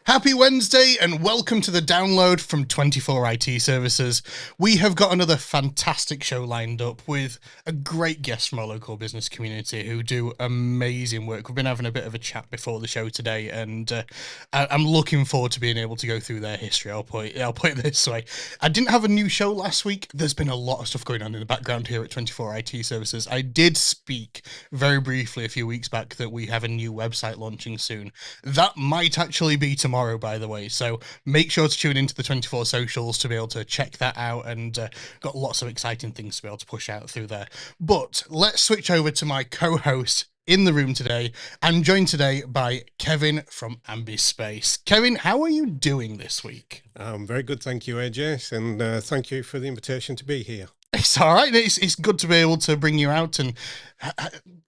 Happy Wednesday and welcome to the download from 24 IT Services. We have got another fantastic show lined up with a great guest from our local business community who do amazing work. We've been having a bit of a chat before the show today, and I'm looking forward to being able to go through their history. I'll put it this way. I didn't have a new show last week. There's been a lot of stuff going on in the background here at 24 IT Services. I did speak very briefly a few weeks back that we have a new website launching soon. That might actually be tomorrow, by the way. So make sure to tune into the 24 socials to be able to check that out, and got lots of exciting things to be able to push out through there. But let's switch over to my co-host in the room today. I'm joined today by Kevin from AmbiSpace. Kevin, how are you doing this week? Very good, thank you, AJ, and thank you for the invitation to be here. It's all right. It's good to be able to bring you out and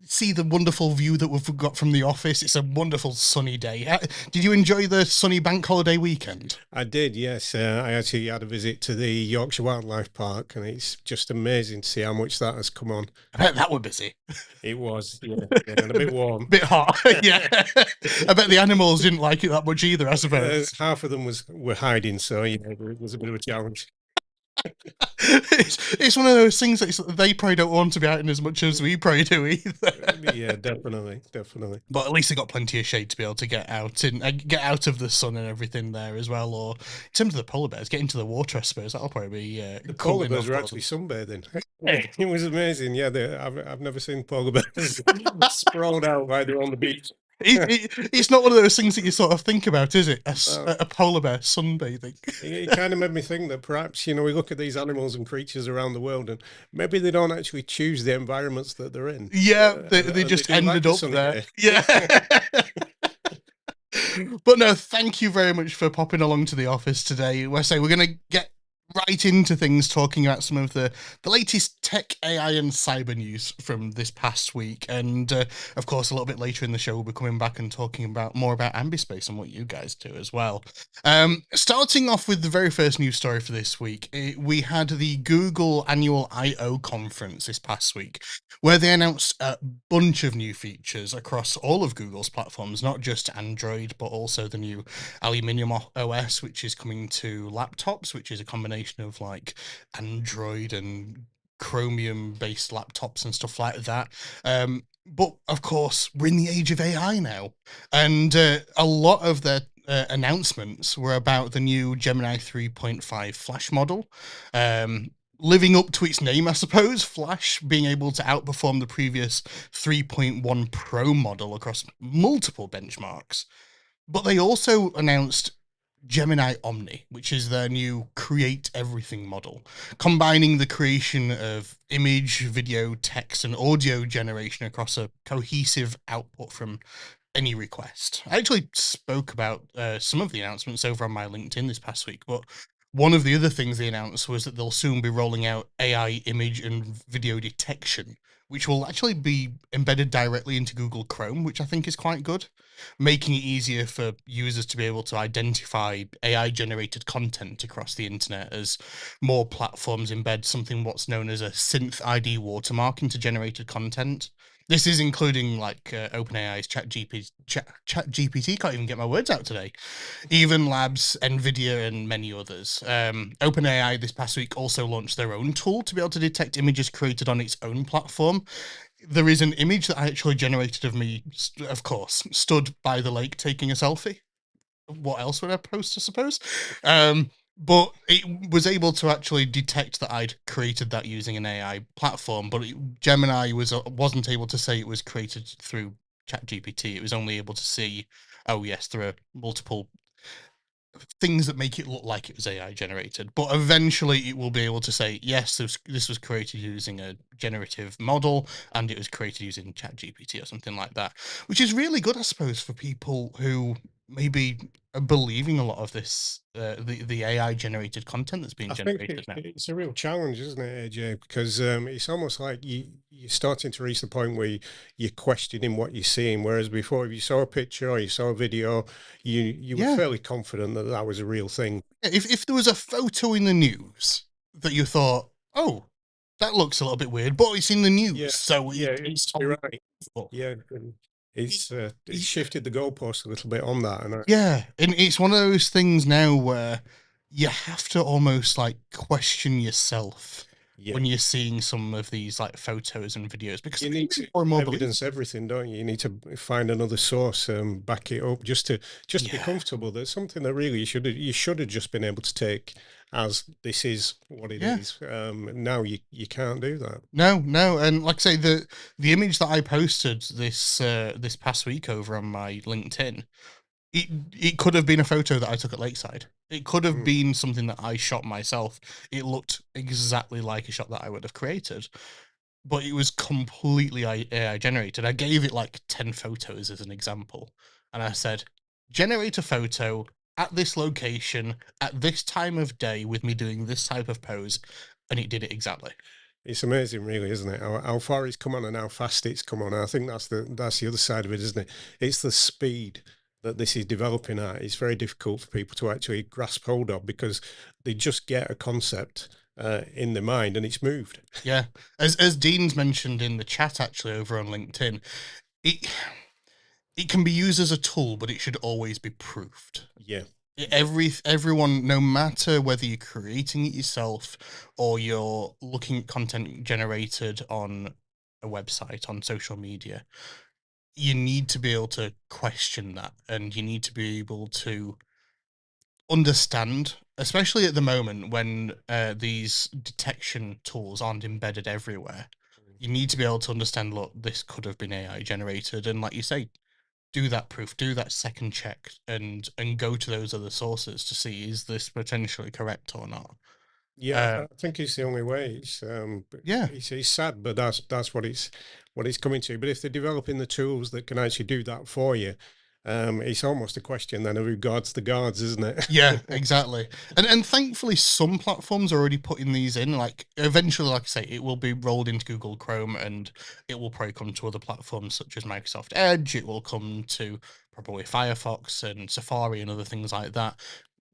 see the wonderful view that we've got from the office. It's a wonderful sunny day. Did you enjoy the sunny bank holiday weekend? I did, yes. I actually had a visit to the Yorkshire Wildlife Park, and it's just amazing to see how much that has come on. I bet that were busy. It was, yeah, and a bit warm. Bit hot, yeah. I bet the animals didn't like it that much either, I suppose. Half of them were hiding, so yeah, it was a bit of a challenge. It's one of those things that they probably don't want to be out in as much as we probably do either. Yeah, definitely. But at least they got plenty of shade to be able to get out and get out of the sun and everything there as well. Or in terms of the polar bears, get into the water, I suppose that'll probably be the polar bears were actually sunbathing. It was amazing. Yeah, I've never seen polar bears sprawled out right there on the beach. It's not one of those things that you sort of think about, is it? A polar bear sunbathing. It kind of made me think that perhaps, we look at these animals and creatures around the world, and maybe they don't actually choose the environments that they're in. Yeah, they just ended up there. Yeah. But no, thank you very much for popping along to the office today. We're going to get right into things, talking about some of the latest tech, AI, and cyber news from this past week. And of course, a little bit later in the show, we'll be coming back and talking about more about AmbiSpace and what you guys do as well. Starting off with the very first news story for this week, we had the Google annual I/O conference this past week, where they announced a bunch of new features across all of Google's platforms, not just Android, but also the new Aluminium OS, which is coming to laptops, which is a combination of like Android and Chromium based laptops and stuff like that. But of course, we're in the age of AI now, and a lot of their announcements were about the new Gemini 3.5 Flash model. Living up to its name, I suppose, Flash being able to outperform the previous 3.1 Pro model across multiple benchmarks. But they also announced Gemini Omni, which is their new create everything model, combining the creation of image, video, text, and audio generation across a cohesive output from any request. I actually spoke about some of the announcements over on my LinkedIn this past week, but one of the other things they announced was that they'll soon be rolling out AI image and video detection, which will actually be embedded directly into Google Chrome, which I think is quite good, making it easier for users to be able to identify AI-generated content across the internet as more platforms embed something what's known as a synth ID watermark into generated content. This is including like OpenAI's ChatGPT, can't even get my words out today, Even Labs, NVIDIA, and many others. OpenAI this past week also launched their own tool to be able to detect images created on its own platform. There is an image that I actually generated of me, of course, stood by the lake taking a selfie. What else would I post, I suppose? But it was able to actually detect that I'd created that using an AI platform, but Gemini wasn't able to say it was created through ChatGPT. It was only able to see, oh yes, there are multiple things that make it look like it was AI generated, but eventually it will be able to say, yes, this was created using a generative model and it was created using ChatGPT or something like that, which is really good, I suppose, for people who maybe are believing a lot of this, the AI generated content that's being I think generated now. it's a real challenge, isn't it, AJ? Because it's almost like you're starting to reach the point where you're questioning what you're seeing. Whereas before, if you saw a picture or you saw a video, you were fairly confident that that was a real thing. If there was a photo in the news that you thought, oh, that looks a little bit weird, but it's in the news, so Yeah, it's you're right. possible. Yeah, It's shifted the goalpost a little bit on that, and Yeah, and it's one of those things now where you have to almost like question yourself yeah, when you're seeing some of these like photos and videos because you they're need getting to more and more evidence believable. everything, don't you? You need to find another source, back it up, just to be Yeah, comfortable. There's something that really you should have just been able to take as this is what it yeah. is. Now you can't do that. No, and like I say, the image that I posted this past week over on my LinkedIn, it could have been a photo that I took at Lakeside. It could have Mm. been something that I shot myself. It looked exactly like a shot that I would have created, but it was completely AI generated. I gave it like 10 photos as an example, and I said, generate a photo at this location at this time of day with me doing this type of pose, and it did it exactly. It's amazing, really, isn't it? How far it's come on and how fast it's come on. I think that's the other side of it, isn't it? It's the speed that this is developing at. It's very difficult for people to actually grasp hold of because they just get a concept in their mind and it's moved. Yeah, as Dean's mentioned in the chat actually over on LinkedIn, it it can be used as a tool, but it should always be proofed. Yeah, Everyone, no matter whether you're creating it yourself or you're looking at content generated on a website on social media, you need to be able to question that, and you need to be able to understand, especially at the moment when these detection tools aren't embedded everywhere. You need to be able to understand, look, this could have been AI generated, and like you say, do that proof, do that second check, and go to those other sources to see is this potentially correct or not. yeah. I think it's the only way. Yeah, It's sad, but that's what it's coming to. But if they're developing the tools that can actually do that for you, it's almost a question then of who guards the guards, isn't yeah, it? exactly. And thankfully, some platforms are already putting these in. Like eventually, like I say, it will be rolled into Google Chrome, and it will probably come to other platforms such as Microsoft Edge. It will come to probably Firefox and Safari and other things like that.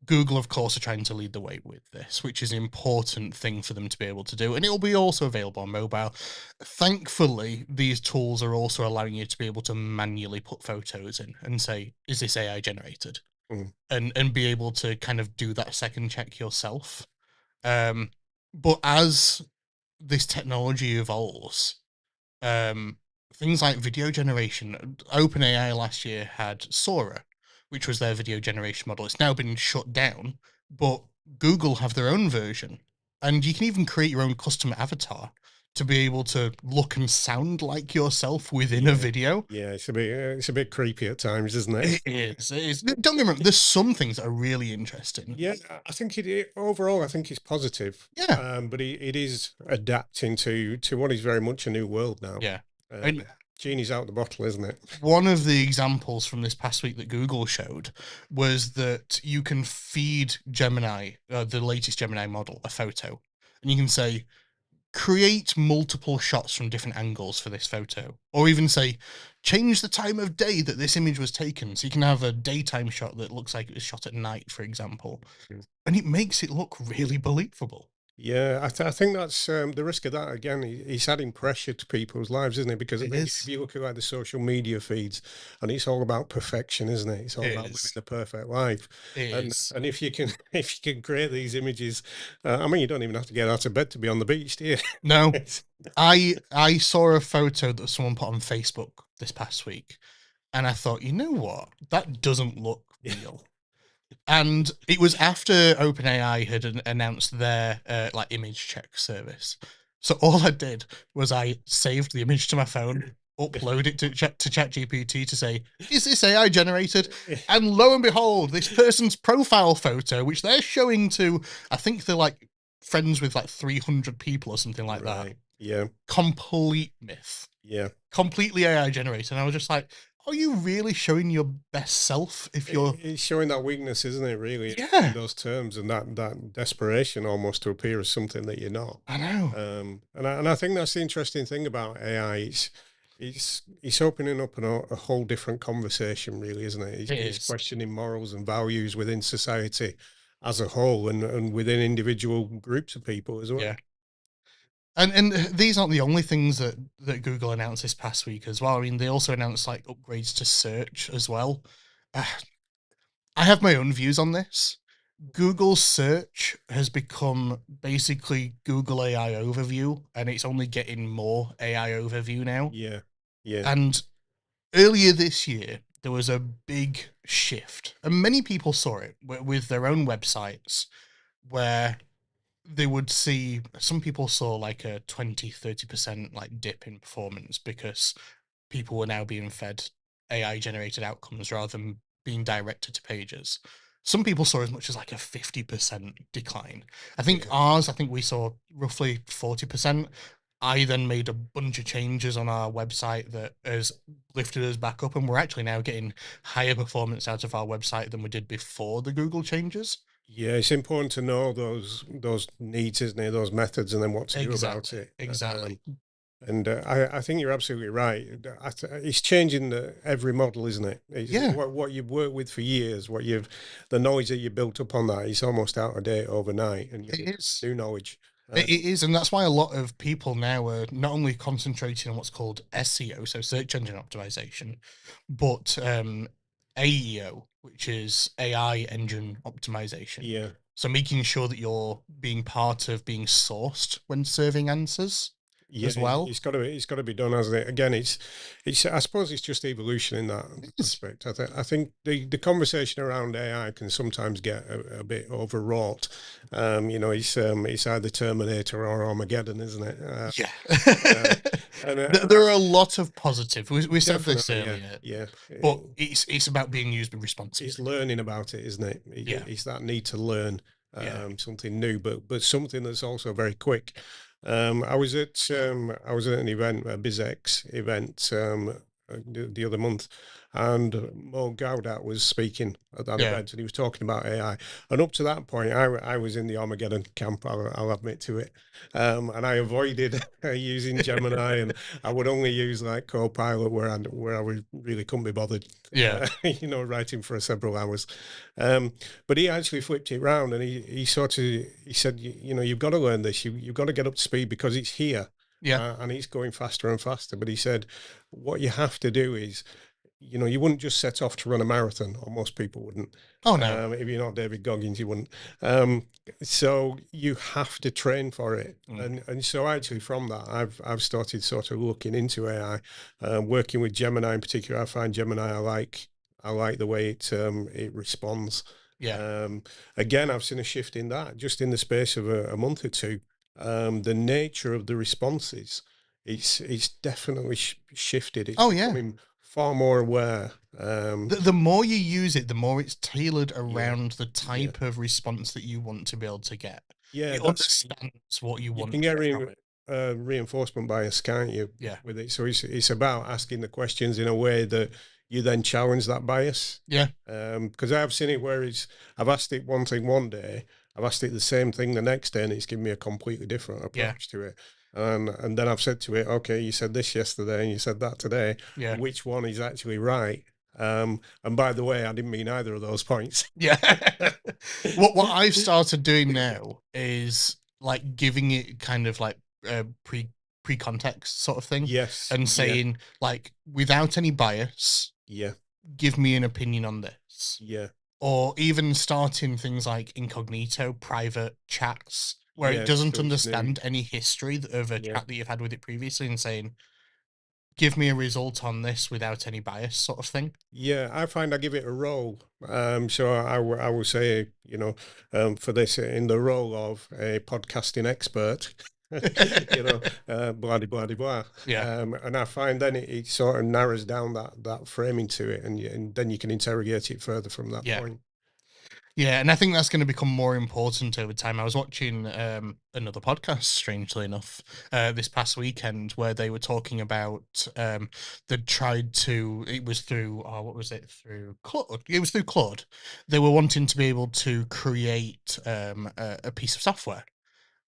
Google, of course, are trying to lead the way with this, which is an important thing for them to be able to do. And it'll be also available on mobile. Thankfully, these tools are also allowing you to be able to manually put photos in and say, is this AI generated? Mm. And be able to kind of do that second check yourself. Um, but as this technology evolves, um, things like video generation. OpenAI last year had Sora, which was their video generation model. It's now been shut down, but Google have their own version, and you can even create your own custom avatar to be able to look and sound like yourself within a Yeah, video. yeah. It's a bit creepy at times, isn't it? It is. It is. Don't get me wrong. There's some things that are really interesting. Yeah, I think overall, I think it's positive, Yeah, but it is adapting to what is very much a new world now. yeah. Um, And genie's out the bottle, isn't it? one of the examples from this past week that Google showed was that you can feed Gemini, the latest Gemini model, a photo, and you can say, create multiple shots from different angles for this photo, or even say, change the time of day that this image was taken. So you can have a daytime shot that looks like it was shot at night, for example, and it makes it look really believable. Yeah, I think that's the risk of that again. He's adding pressure to people's lives, isn't it? Because I It think if is. you look at like the social media feeds, and it's all about perfection, isn't it? It's all It about living is. the perfect life. It And is. and if you can if you can create these images, I mean, you don't even have to get out of bed to be on the beach, do you? No, It's- I saw a photo that someone put on Facebook this past week, and I thought, you know what? That doesn't look real. And it was after OpenAI had announced their like image check service. So all I did was I saved the image to my phone, upload it to ChatGPT to say, "Is this AI generated?" And lo and behold, this person's profile photo, which they're showing to, I think they're like friends with like 300 people or something like that. right. Yeah. Complete myth, Yeah. completely AI generated. And I was just like, are you really showing your best self if you're, It's showing that weakness, isn't it? Really, in yeah, those terms, and that desperation almost to appear as something that you're not. I know. And I think that's the interesting thing about AI. It's opening up a whole different conversation, really, isn't it? It It's is. questioning morals and values within society as a whole, and within individual groups of people as Yeah. well. And these aren't the only things that Google announced this past week as well. I mean, they also announced like upgrades to search as well. I have my own views on this. Google search has become basically Google AI overview, and it's only getting more AI overview now. Yeah, yeah, And earlier this year, there was a big shift, and many people saw it with their own websites, where they would see, some people saw like a 20-30% like dip in performance because people were now being fed AI generated outcomes rather than being directed to pages. Some people saw as much as like a 50% decline. yeah. I think we saw roughly 40%. I then made a bunch of changes on our website that has lifted us back up, and we're actually now getting higher performance out of our website than we did before the Google changes. Yeah, it's important to know those needs, isn't it? Those methods, and then what to do about Exactly. it. Exactly. And I think you're absolutely right. It's changing every model, isn't it? It's Yeah, what you've worked with for years, the knowledge that you built up on that is almost out of date overnight, and you it need is. new knowledge. It is, and that's why a lot of people now are not only concentrating on what's called SEO, so search engine optimization, but AEO, which is AI engine optimization. Yeah, So making sure that you're being part of being sourced when serving answers yeah, as well. it's got to be done, hasn't it? Again, it's I suppose it's just evolution in that It is. aspect. I think the conversation around AI can sometimes get a bit overwrought. It's either Terminator or Armageddon, isn't it? Yeah. Uh, and There are a lot of positive. We said this definitely, yeah, earlier, yeah. but it's about being used responsibly. It's learning about it, isn't it? Yeah. It's that need to learn Yeah. something new, but something that's also very quick. I was at an event, a BizX event, the other month, and Mo Gaudat was speaking at that Yeah. event, and he was talking about AI. And up to that point, I was in the Armageddon camp. I'll admit to it, and I avoided using Gemini, and I would only use like Copilot where I really couldn't be bothered, Yeah. writing for several hours. But he actually flipped it round, and he said, you've got to learn this. You've got to get up to speed because it's here, Yeah. and it's going faster and faster. But he said, what you have to do is, you wouldn't just set off to run a marathon, or most people wouldn't. Oh no. If you're not David Goggins, you wouldn't. So you have to train for it, and so actually from that, I've started sort of looking into AI, working with Gemini in particular. I find Gemini I like the way it responds. Yeah. Again, I've seen a shift in that just in the space of a month or two. The nature of the responses, it's definitely shifted. It's Oh yeah. becoming far more aware. The more you use it, the more it's tailored Yeah, around the yeah, type of response that you want to be able to get. yeah. It That's understands what you You want can to get get from it. reinforcement bias, can't you? Yeah. With it, so it's about asking the questions in a way that you then challenge that bias. Yeah. Because I've seen it where I've asked it one thing one day, I've asked it the same thing the next day, and it's given me a completely different Yeah. approach to it. And then I've said to it, okay, you said this yesterday and you said that today. Yeah. Which one is actually right? And by the way, I didn't mean either of those points. Yeah. What I've started doing now is like giving it kind of like pre context sort of thing, Yes. and Yeah. saying like, without any bias, Yeah. give me an opinion on this. Yeah. Or even starting things like incognito private chats where it Yeah. doesn't So it's new. understand any history of a Yeah. chat that you've had with it previously, and saying, give me a result on this without any bias sort of thing. Yeah, I find I give it a role. So I will say, for this in the role of a podcasting expert, blah, blah, blah. Yeah. And I find then it sort of narrows down that framing to it, and then you can interrogate it further from that Yeah. point. Yeah, and I think that's going to become more important over time. I was watching another podcast, strangely enough, this past weekend, where they were talking about they tried to. It was through what was it through Claude? It was through Claude. They were wanting to be able to create a piece of software,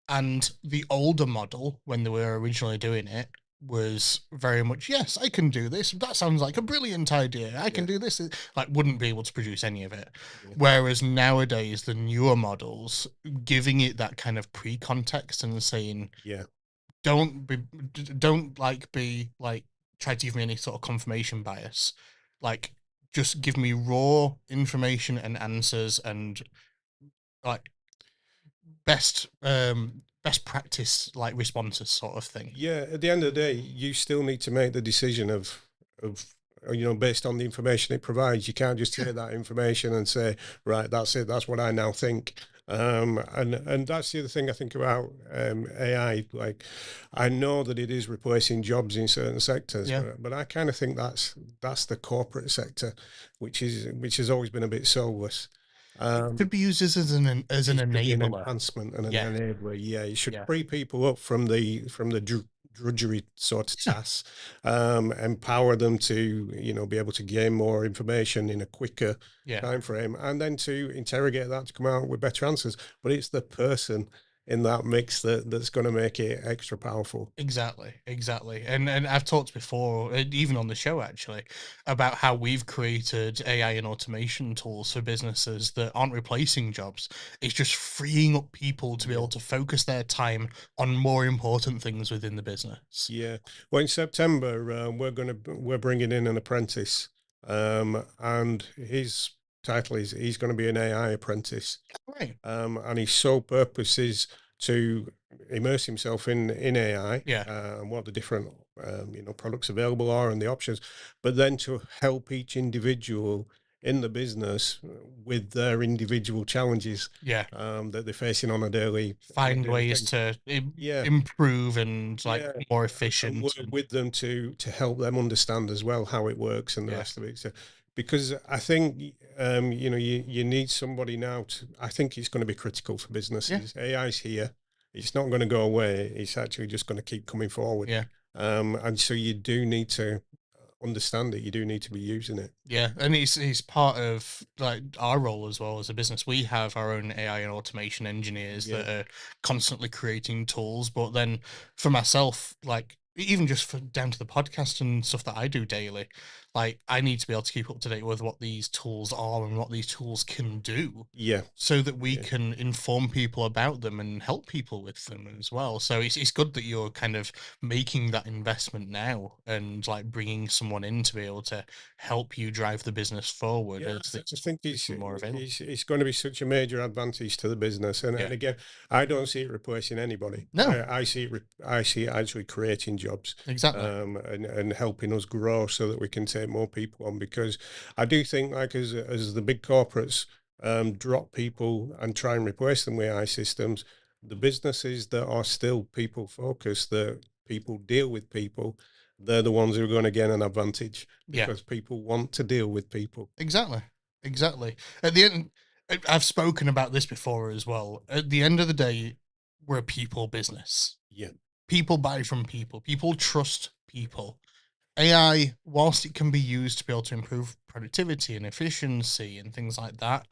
and the older model, when they were originally doing it, was very much, yes, I can do this. That sounds like a brilliant idea. I can do this. Like, wouldn't be able to produce any of it. Yeah. Whereas nowadays, the newer models, giving it that kind of pre-context and saying, Yeah. don't like be like try to give me any sort of confirmation bias. Like, just give me raw information and answers, and like best practice like responses sort of thing. Yeah, at the end of the day, you still need to make the decision of based on the information it provides. You can't just take that information and say, right, that's it, that's what I now think. And that's the other thing I think about AI. Like, I know that it is replacing jobs in certain sectors, Yeah. but I kind of think that's the corporate sector, which has always been a bit soulless. Could be used as an It should be an enabler. enhancement and an Yeah. enabler. Yeah, it should Yeah. free people up from the drudgery sort of tasks, empower them to be able to gain more information in a quicker Yeah. time frame, and then to interrogate that to come out with better answers. But it's the person in that mix that's going to make it extra powerful. Exactly, exactly. And I've talked before, even on the show actually, about how we've created AI and automation tools for businesses that aren't replacing jobs. It's just freeing up people to be Yeah. able to focus their time on more important things within the business. Yeah. Well, in September, we're bringing in an apprentice, and his title is he's going to be an AI apprentice. Right. And his sole purpose is to immerse himself in AI, Yeah. and what the different products available are and the options, but then to help each individual in the business with their individual challenges Yeah. that they're facing on a daily Find ways thing. to Yeah, improve and like yeah, more and efficient. work with them to help them understand as well how it works and the Yeah. rest of it. So, because I think you need somebody now to. I think it's going to be critical for Yeah. businesses. AI's here; it's not going to go away. It's actually just going to keep coming forward. Yeah. And so you do need to understand it. You do need to be using it. Yeah, and he's part of like our role as well as a business. We have our own AI and automation engineers Yeah, that are constantly creating tools. But then for myself, like even just for down to the podcast and stuff that I do daily, like I need to be able to keep up to date with what these tools are and what these tools can do, yeah, so that we yeah. can inform people about them and help people with them as well. So it's good that you're kind of making that investment now and like bringing someone in to be able to help you drive the business forward Yeah, as I it's think become more available. it's going to be such a major advantage to the business, Yeah. and again, I don't see it replacing anybody. No, I see I see it actually creating jobs, exactly. and helping us grow so that we can take more people on. Because I do think, like as the big corporates drop people and try and replace them with AI systems, the businesses that are still people focused, that people deal with people, they're the ones who are going to gain an advantage Yeah, because people want to deal with people. exactly. Exactly. At the end, I've spoken about this before as well. At the end of the day, we're a people business. Yeah. People buy from people. People trust people. AI, whilst it can be used to be able to improve productivity and efficiency and things like that,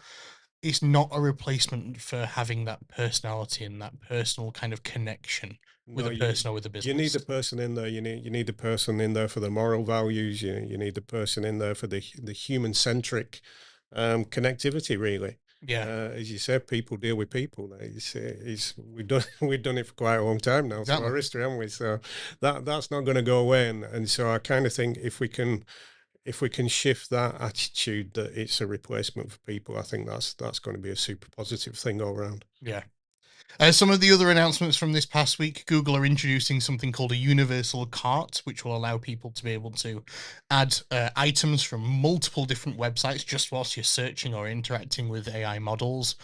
it's not a replacement for having that personality and that personal kind of connection with No, a person or with a you need business. the person in there. You need the person in there for the moral values. You need the person in there for the human centric connectivity. Really, Yeah, as you said, people deal with people. It's we've done we've done it for quite a long time now through exactly. our history, haven't we? So that's not going to go away. And so I kind of think if we can shift that attitude that it's a replacement for people, I think that's going to be a super positive thing all around. Yeah. Some of the other announcements from this past week, Google are introducing something called a universal cart, which will allow people to be able to add items from multiple different websites just whilst you're searching or interacting with AI models.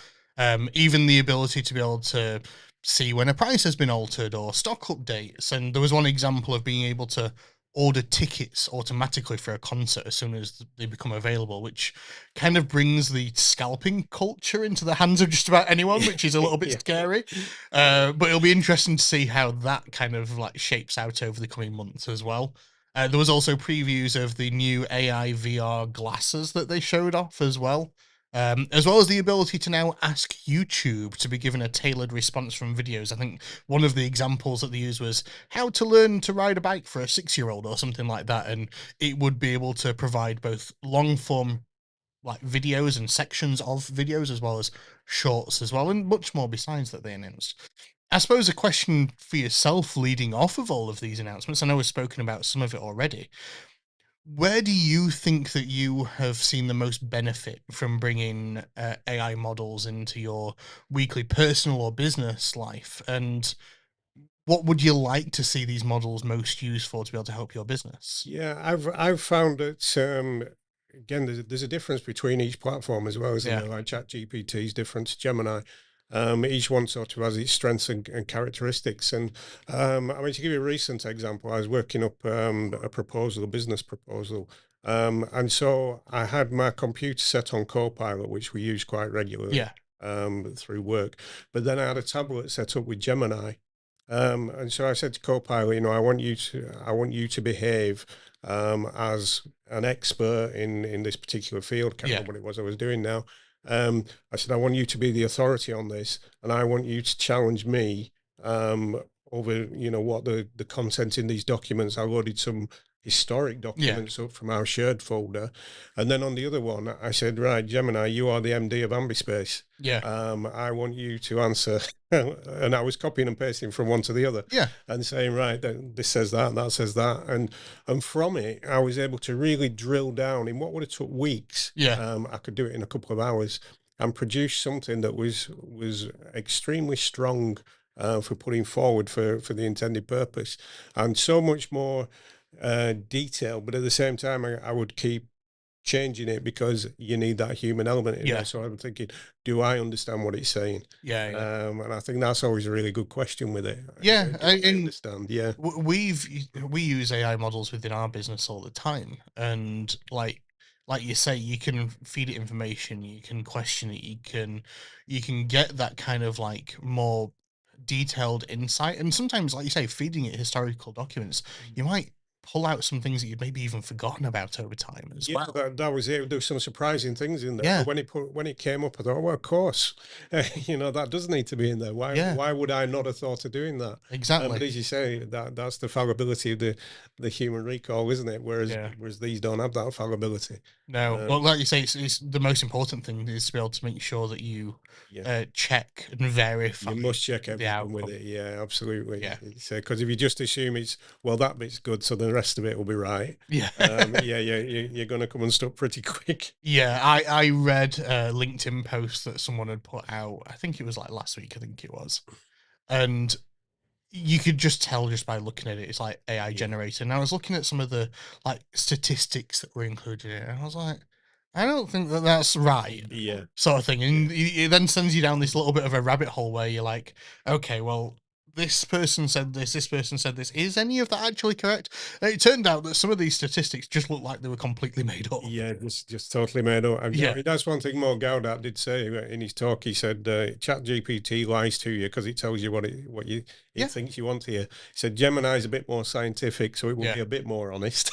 Even the ability to be able to see when a price has been altered or stock updates. And there was one example of being able to order tickets automatically for a concert as soon as they become available, which kind of brings the scalping culture into the hands of just about anyone, which is a little bit Yeah. scary. But it'll be interesting to see how that kind of like shapes out over the coming months as well. There was also previews of the new AI VR glasses that they showed off as well as the ability to now ask YouTube to be given a tailored response from videos. I think one of the examples that they used was how to learn to ride a bike for a 6-year-old or something like that, and it would be able to provide both long form like videos and sections of videos as well as shorts as well, and much more besides that they announced. I suppose a question for yourself leading off of all of these announcements, I know we've spoken about some of it already. Where do you think that you have seen the most benefit from bringing AI models into your weekly personal or business life? And what would you like to see these models most used for to be able to help your business? Yeah, I've found that again, there's a difference between each platform as well, isn't Yeah. there? Like ChatGPT is different to Gemini. Each one sort of has its strengths and characteristics. And I mean, to give you a recent example, I was working up a proposal, a business proposal. And so I had my computer set on Copilot, which we use quite regularly Yeah. through work. But then I had a tablet set up with Gemini. And so I said to Copilot, I want you to behave as an expert in this particular field. Can't Yeah. remember what it was I was doing now. I said, I want you to be the authority on this, and I want you to challenge me over, what the content in these documents. I loaded some historic Yeah. documents up from our shared folder, and then on the other one, I said, right, Gemini, you are the MD of AmbiSpace. Yeah. I want you to answer, and I was copying and pasting from one to the other, Yeah. and saying, right, this says that says that, and from it, I was able to really drill down in what would have took weeks. Yeah. I could do it in a couple of hours and produce something that was extremely strong for putting forward for the intended purpose, and so much more detailed. But at the same time, I would keep changing it because you need that human element in Yeah. there. So I'm thinking, do I understand what it's saying? Yeah. Yeah. And I think that's always a really good question with it. Yeah. Do I understand? Yeah. We use AI models within our business all the time, and like you say, you can feed it information, you can question it, you can get that kind of like more detailed insight, and sometimes, like you say, feeding it historical documents, you might pull out some things that you'd maybe even forgotten about over time as Yeah, well. that was it. There were some surprising things in there, Yeah. but when it came up, I thought, well, of course, that does need to be in there. Yeah. Why would I not have thought of doing that? Exactly. But as you say, that's the fallibility of the human recall, isn't it? Yeah. Whereas these don't have that fallibility. No, well, like you say, it's the most important thing is to be able to make sure that you Yeah. check and verify You must check the everything with outcome. it. Yeah, absolutely. Yeah. Because if you just assume well, that bit's good, so the rest of it will be right. Yeah. You're going to come unstuck pretty quick. Yeah, I read a LinkedIn post that someone had put out. I think it was like last week. I think it was, and you could just tell just by looking at it. It's like AI Yeah. generated. And I was looking at some of the like statistics that were included in it, and I was like, I don't think that that's right, Yeah. sort of thing. And it then sends you down this little bit of a rabbit hole where you're like, okay, well, this person said this person said this. Is any of that actually correct? And it turned out that some of these statistics just looked like they were completely made up. Yeah, just totally made up. And Yeah. that's one thing Mo Gaudat did say in his talk. He said, "Chat GPT lies to you because it tells you what it Yeah. thinks you want to hear." He said Gemini is a bit more scientific, so it will Yeah. be a bit more honest.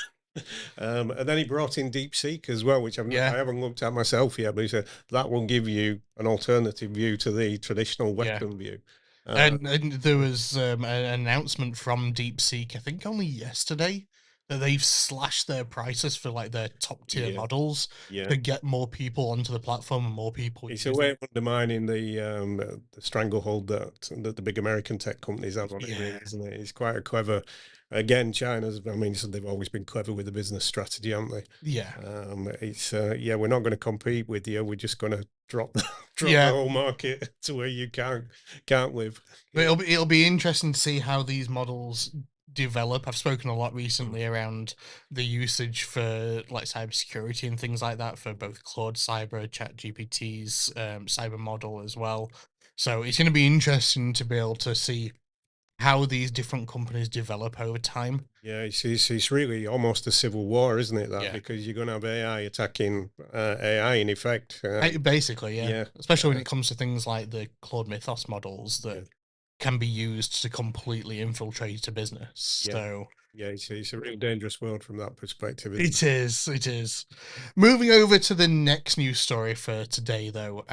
And then he brought in DeepSeek as well, which I haven't looked at myself yet. But he said that will give you an alternative view to the traditional Western view. And there was an announcement from DeepSeek, I think only yesterday, that they've slashed their prices for like their top tier models to get more people onto the platform and more people. It's a way of undermining the stranglehold that the big American tech companies have on it, really, isn't it? It's quite a clever. Again, China's. I mean, they've always been clever with the business strategy, haven't they? Yeah. It's we're not going to compete with you. We're just going to drop the whole market to where you can't live. But it'll be interesting to see how these models develop. I've spoken a lot recently around the usage for like cybersecurity and things like that for both Claude Cyber, ChatGPT's cyber model as well. So it's going to be interesting to be able to see how these different companies develop over time. Yeah, it's really almost a civil war, isn't it? That Yeah. because you're going to have AI attacking AI in effect. Basically, yeah. Yeah. Especially when it comes to things like the Claude Mythos models that can be used to completely infiltrate a business. Yeah. So yeah, it's a really dangerous world from that perspective. it is. Moving over to the next news story for today, though.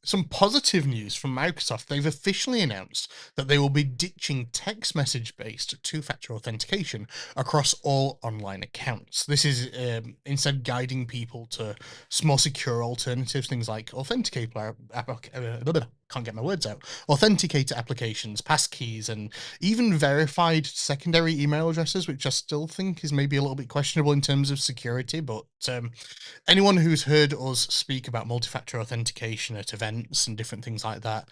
Some positive news from Microsoft. They've officially announced that they will be ditching text message-based two-factor authentication across all online accounts. This is instead guiding people to more secure alternatives, things like can't get my words out. Authenticator applications, passkeys, and even verified secondary email addresses, which I still think is maybe a little bit questionable in terms of security. But anyone who's heard us speak about multi-factor authentication at events and different things like that,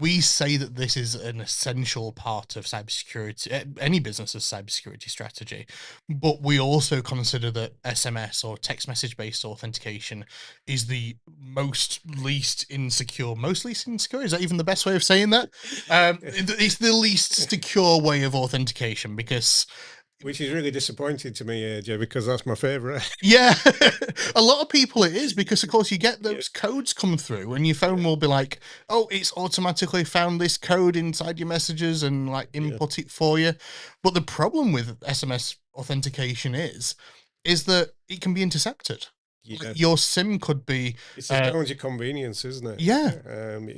we say that this is an essential part of cybersecurity, any business's cybersecurity strategy. But we also consider that SMS or text message based authentication is the most least insecure. Is that even the best way of saying that? It's the least secure way of authentication because. Which is really disappointing to me, AJ, because that's my favourite. Yeah, a lot of people it is because, of course, you get those codes come through and your phone will be like, oh, it's automatically found this code inside your messages and like input it for you. But the problem with SMS authentication is that it can be intercepted. Yeah. Your SIM could be. It's a challenge of convenience, isn't it? Yeah.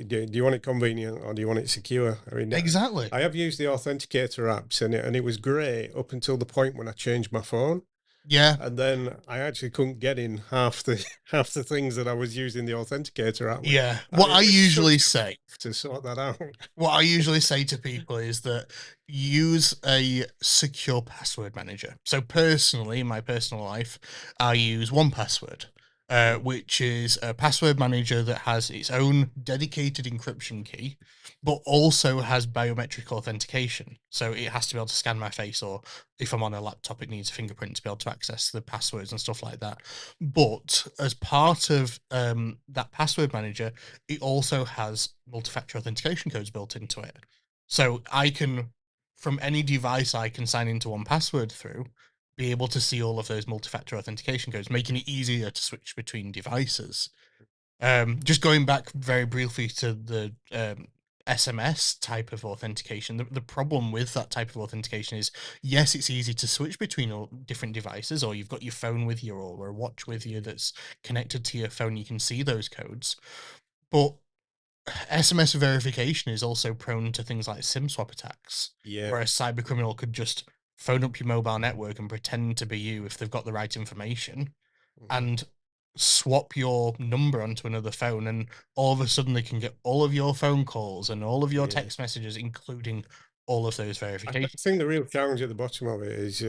Do you want it convenient or do you want it secure? I mean, exactly. I have used the authenticator apps and it was great up until the point when I changed my phone. Yeah. And then I actually couldn't get in half the things that I was using the authenticator app with. Yeah. What I usually say to sort that out. What I usually say to people is that use a secure password manager. So personally, in my personal life, I use 1Password, which is a password manager that has its own dedicated encryption key, but also has biometric authentication. So it has to be able to scan my face, or if I'm on a laptop, it needs a fingerprint to be able to access the passwords and stuff like that. But as part of that password manager, it also has multi-factor authentication codes built into it. So I can, from any device I can sign into 1Password through, be able to see all of those multi-factor authentication codes, making it easier to switch between devices. Just going back very briefly to the SMS type of authentication, the problem with that type of authentication is, yes, it's easy to switch between all different devices, or you've got your phone with you or a watch with you that's connected to your phone, you can see those codes. But SMS verification is also prone to things like SIM swap attacks, where a cyber criminal could just phone up your mobile network and pretend to be you if they've got the right information and swap your number onto another phone, and all of a sudden they can get all of your phone calls and all of your text messages, including all of those verifications. I think the real challenge at the bottom of it is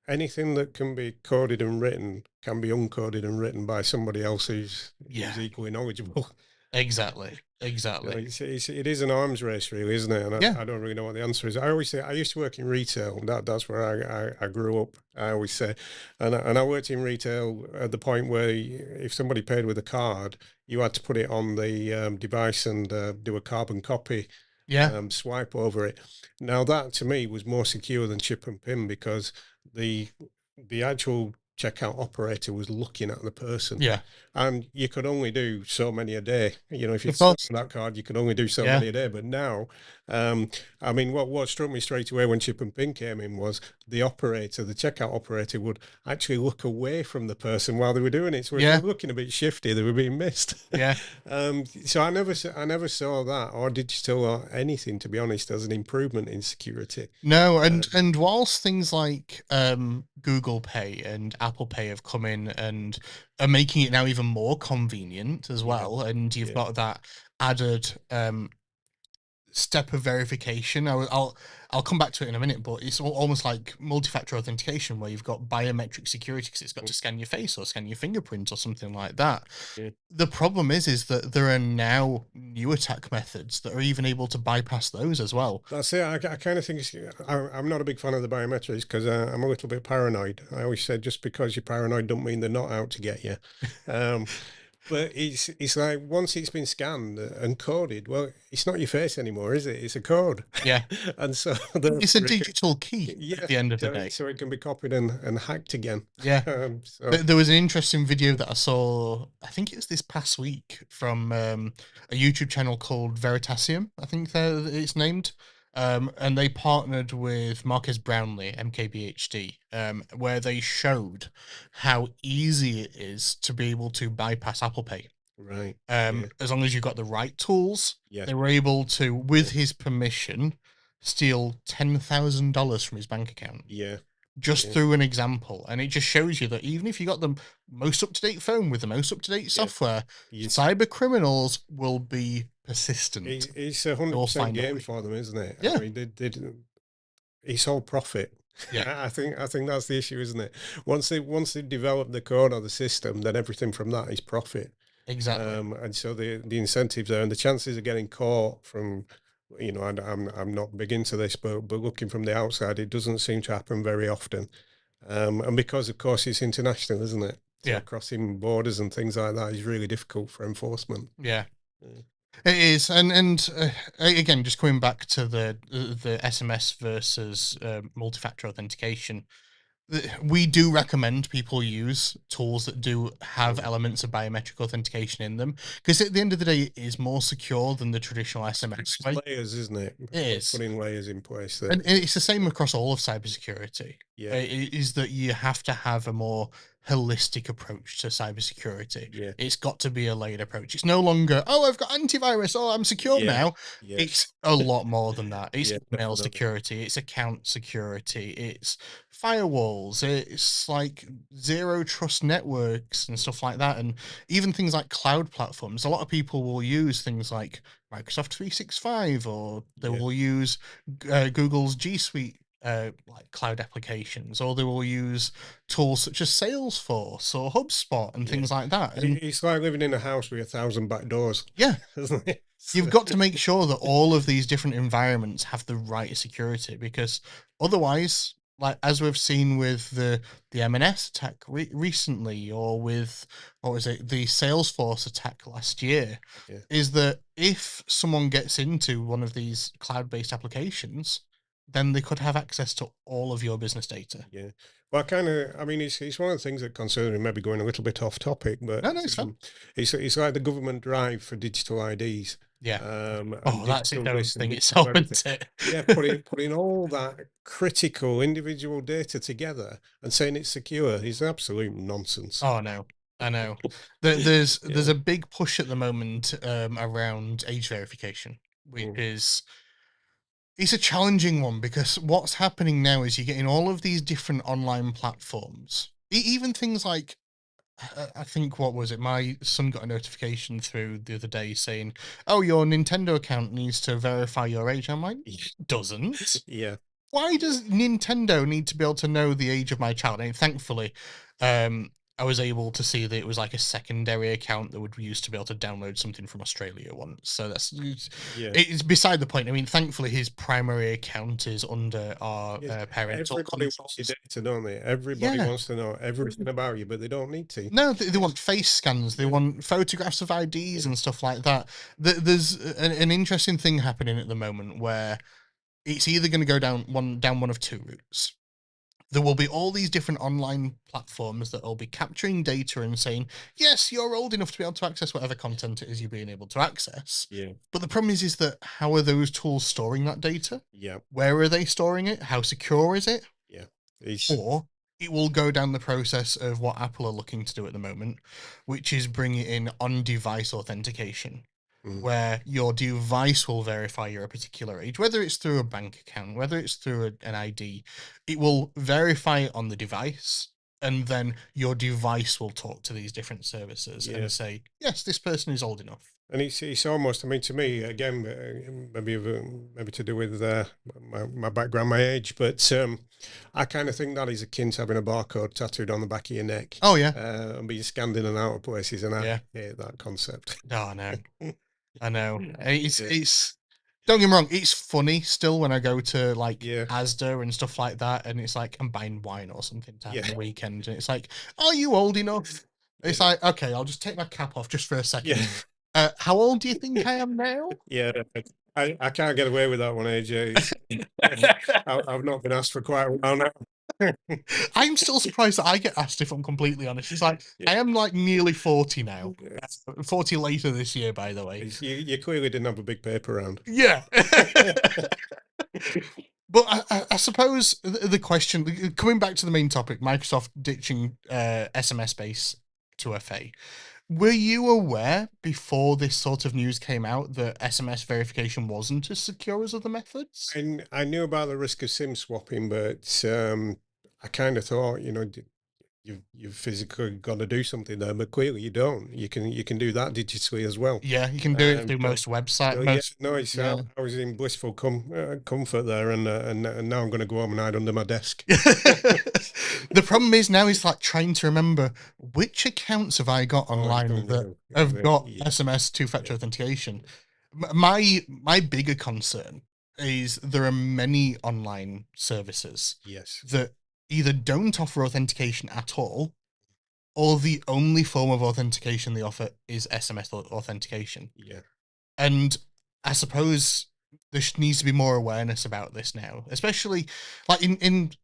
anything that can be coded and written can be uncoded and written by somebody else who's equally knowledgeable. Exactly. It is an arms race, really, isn't it? And I don't really know what the answer is. I always say I used to work in retail. That's where I grew up. I always say, and I worked in retail at the point where if somebody paid with a card, you had to put it on the device and do a carbon copy. Swipe over it. Now that to me was more secure than chip and pin, because the actual checkout operator was looking at the person. And you could only do so many a day. You know, if you swipe that card, you could only do so many a day. But now, I mean, what struck me straight away when chip and pin came in was the checkout operator would actually look away from the person while they were doing it. So if they were looking a bit shifty, they were being missed. So I never saw that or digital or anything, to be honest, as an improvement in security. No, and whilst things like Google Pay and Apple Pay have come in and are making it now even more convenient as well, and you've got that added step of verification. I'll come back to it in a minute, but it's almost like multi-factor authentication, where you've got biometric security because it's got to scan your face or scan your fingerprint or something like that. The problem is that there are now new attack methods that are even able to bypass those as well. That's it. I kind of think I'm not a big fan of the biometrics because I'm a little bit paranoid. I always said just because you're paranoid don't mean they're not out to get you. But it's like once it's been scanned and coded, well, it's not your face anymore, is it? It's a code. And so it's a digital key at the end of the day. So it can be copied and hacked again. There was an interesting video that I saw, I think it was this past week, from a YouTube channel called Veritasium, I think it's named. And they partnered with Marques Brownlee, MKBHD, where they showed how easy it is to be able to bypass Apple Pay. As long as you've got the right tools, they were able to, with his permission, steal $10,000 from his bank account. Just through an example. And it just shows you that even if you got the most up-to-date phone with the most up-to-date software, cyber criminals will be persistent. It's They'll 100% find a game way. for them, isn't it? I Yeah, mean, it's all profit. yeah, I think that's the issue, isn't it? Once they develop the code or the system, then everything from that is profit. exactly. And so the incentives there and the chances of getting caught from, I'm not big into this, but looking from the outside, it doesn't seem to happen very often. And because of course it's international, isn't it? So Yeah, crossing borders and things like that is really difficult for enforcement. yeah. Yeah. It is, and again, just coming back to the SMS versus multi-factor authentication, we do recommend people use tools that do have elements of biometric authentication in them, because at the end of the day, it is more secure than the traditional SMS It's way. layers, isn't it? It is. Putting layers in place And that, it's the same across all of cybersecurity. yeah, It is that you have to have a more holistic approach to cybersecurity. yeah, It's got to be a layered approach. It's no longer, oh, I've got antivirus, oh, I'm secure yeah, now. yeah, It's a lot more than that. It's yeah, email definitely. security, it's account security, it's firewalls, it's like zero trust networks and stuff like that. And even things like cloud platforms. A lot of people will use things like Microsoft 365, or they Yeah, will use Google's G Suite like cloud applications, or they will use tools such as Salesforce or HubSpot and yeah. things like that. And It's like living in a house with 1,000 back doors, yeah, isn't it? you've got to make sure that all of these different environments have the right security, because otherwise, like as we've seen with the M&S attack recently, or with what was it, the Salesforce attack last year, Yeah, is that if someone gets into one of these cloud-based applications, then they could have access to all of your business data. yeah. Well, I mean, it's one of the things that concerns me, maybe going a little bit off topic, but No, no, it's fine. it's like the government drive for digital IDs, Yeah. and Oh, that's its digital own this and thing digital itself, everything. isn't it? Yeah, putting all that critical individual data together and saying it's secure is absolute nonsense. Oh no, I know. There's Yeah. a big push at the moment around age verification, which Mm. is, it's a challenging one, because what's happening now is you're getting all of these different online platforms, even things like I think, what was it? My son got a notification through the other day saying, "Oh, your Nintendo account needs to verify your age." I'm like, "It doesn't. Yeah. Why does Nintendo need to be able to know the age of my child?" And thankfully, I was able to see that it was like a secondary account that would use to be able to download something from Australia once. So Yeah. it's beside the point. I mean, thankfully, his primary account is under our Yes. parental Everybody wants your controls. data, don't they? Everybody Yeah. wants to know everything about you, but they don't need to. No, they want face scans. They Yeah. want photographs of IDs Yeah. and stuff like that. There's an interesting thing happening at the moment where it's either going to go down one of two routes. There will be all these different online platforms that will be capturing data and saying, yes, you're old enough to be able to access whatever content it is you're being able to access. Yeah. But the problem is that how are those tools storing that data? Yeah. Where are they storing it? How secure is it? Yeah. It's Or it will go down the process of what Apple are looking to do at the moment, which is bringing in on-device authentication, mm, where your device will verify you're a particular age, whether it's through a bank account, whether it's through an ID. It will verify it on the device, and then your device will talk to these different services yeah. and say, yes, this person is old enough. And it's almost, I mean, to me, again, maybe to do with my background, my age, but I kind of think that is akin to having a barcode tattooed on the back of your neck, Oh, yeah. and being scanned in and out of places, and I Yeah. hate that concept. Oh, no. I know. Yeah. It's don't get me wrong, it's funny still when I go to like Yeah. Asda and stuff like that, and it's like I'm buying wine or something to have Yeah. on the weekend, and it's like, are you old enough? It's Yeah. like, okay, I'll just take my cap off just for a second. Yeah. How old do you think I am now? Yeah. I can't get away with that one, AJ. I've not been asked for quite a while now. I'm still surprised that I get asked, if I'm completely honest. It's like, Yeah. I am like nearly 40 now. Yeah. 40 later this year, by the way. You clearly didn't have a big paper round. Yeah. But I suppose the question, coming back to the main topic, Microsoft ditching SMS based 2FA. Were you aware before this sort of news came out that SMS verification wasn't as secure as other methods? And I knew about the risk of SIM swapping, but I kind of thought, you've physically got to do something there, but clearly you don't. You can do that digitally as well. Yeah, you can do it through So, most website, so yeah, most. no, it's Yeah. I was in blissful comfort there, and now I'm going to go home and hide under my desk. The problem is now is like trying to remember which accounts have I got Oh, it's online that unreal. have got Yeah, SMS two-factor authentication. My bigger concern is there are many online services yes, that either don't offer authentication at all, or the only form of authentication they offer is SMS authentication. yeah, And I suppose there needs to be more awareness about this now, especially like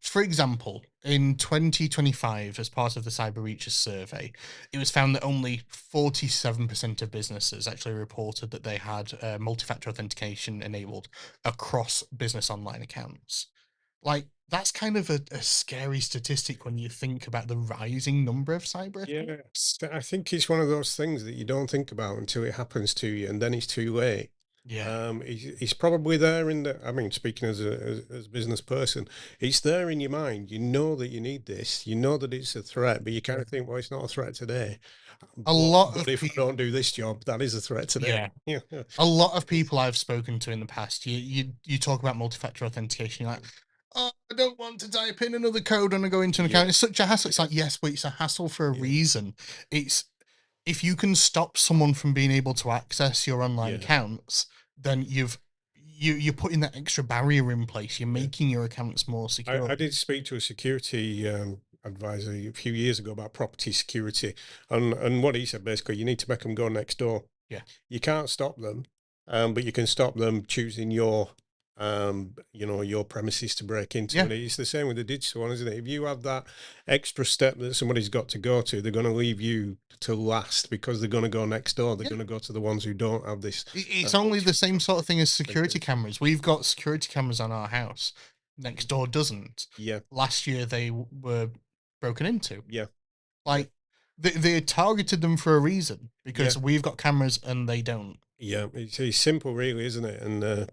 for example, in 2025, as part of the Cyber Reaches survey, it was found that only 47% of businesses actually reported that they had multi-factor authentication enabled across business online accounts. Like, that's kind of a scary statistic when you think about the rising number of cyber yeah. attacks. I think it's one of those things that you don't think about until it happens to you, and then it's too late. Yeah. It's probably there in the. I mean, speaking as a business person, it's there in your mind. You know that you need this. You know that it's a threat, but you kind of think, well, it's not a threat today. A But lot but of if I people, don't do this job, that is a threat today. yeah, Yeah, a lot of people I've spoken to in the past, you talk about multi-factor authentication, you're like, oh, I don't want to type in another code when I go into an yeah, account. It's such a hassle. It's yeah, like, yes, but it's a hassle for a yeah, reason. It's if you can stop someone from being able to access your online yeah, accounts, then you're putting that extra barrier in place. You're yeah. making your accounts more secure. I did speak to a security advisor a few years ago about property security, and what he said basically, you need to make them go next door. Yeah. You can't stop them, but you can stop them choosing your, your premises to break into. Yeah. And it's the same with the digital one, isn't it? If you have that extra step that somebody's got to go to, they're going to leave you to last because they're going to go next door. They're Yeah. going to go to the ones who don't have this. It's only the same sort of thing as security Authentication. cameras. We've got security cameras on our house. Next door doesn't. Yeah, Last year they were broken into. yeah, yeah, Like they targeted them for a reason yeah. because we've got cameras and they don't. Yeah, it's simple, really, isn't it? And as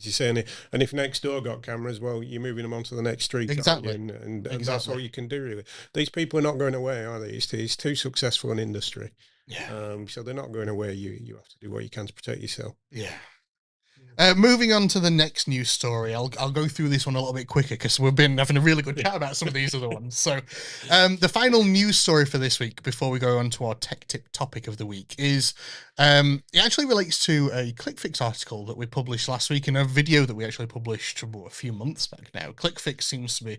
you're saying, and if next door got cameras, well, you're moving them onto the next street, aren't you? Exactly. And that's all Exactly. you can do, really. These people are not going away, are they? It's too successful an industry, Yeah. so they're not going away. You have to do what you can to protect yourself. Yeah. Moving on to the next news story, I'll go through this one a little bit quicker because we've been having a really good chat about some of these other ones. So, the final news story for this week, before we go on to our tech tip topic of the week, is it actually relates to a ClickFix article that we published last week in a video that we actually published a few months back now. ClickFix seems to be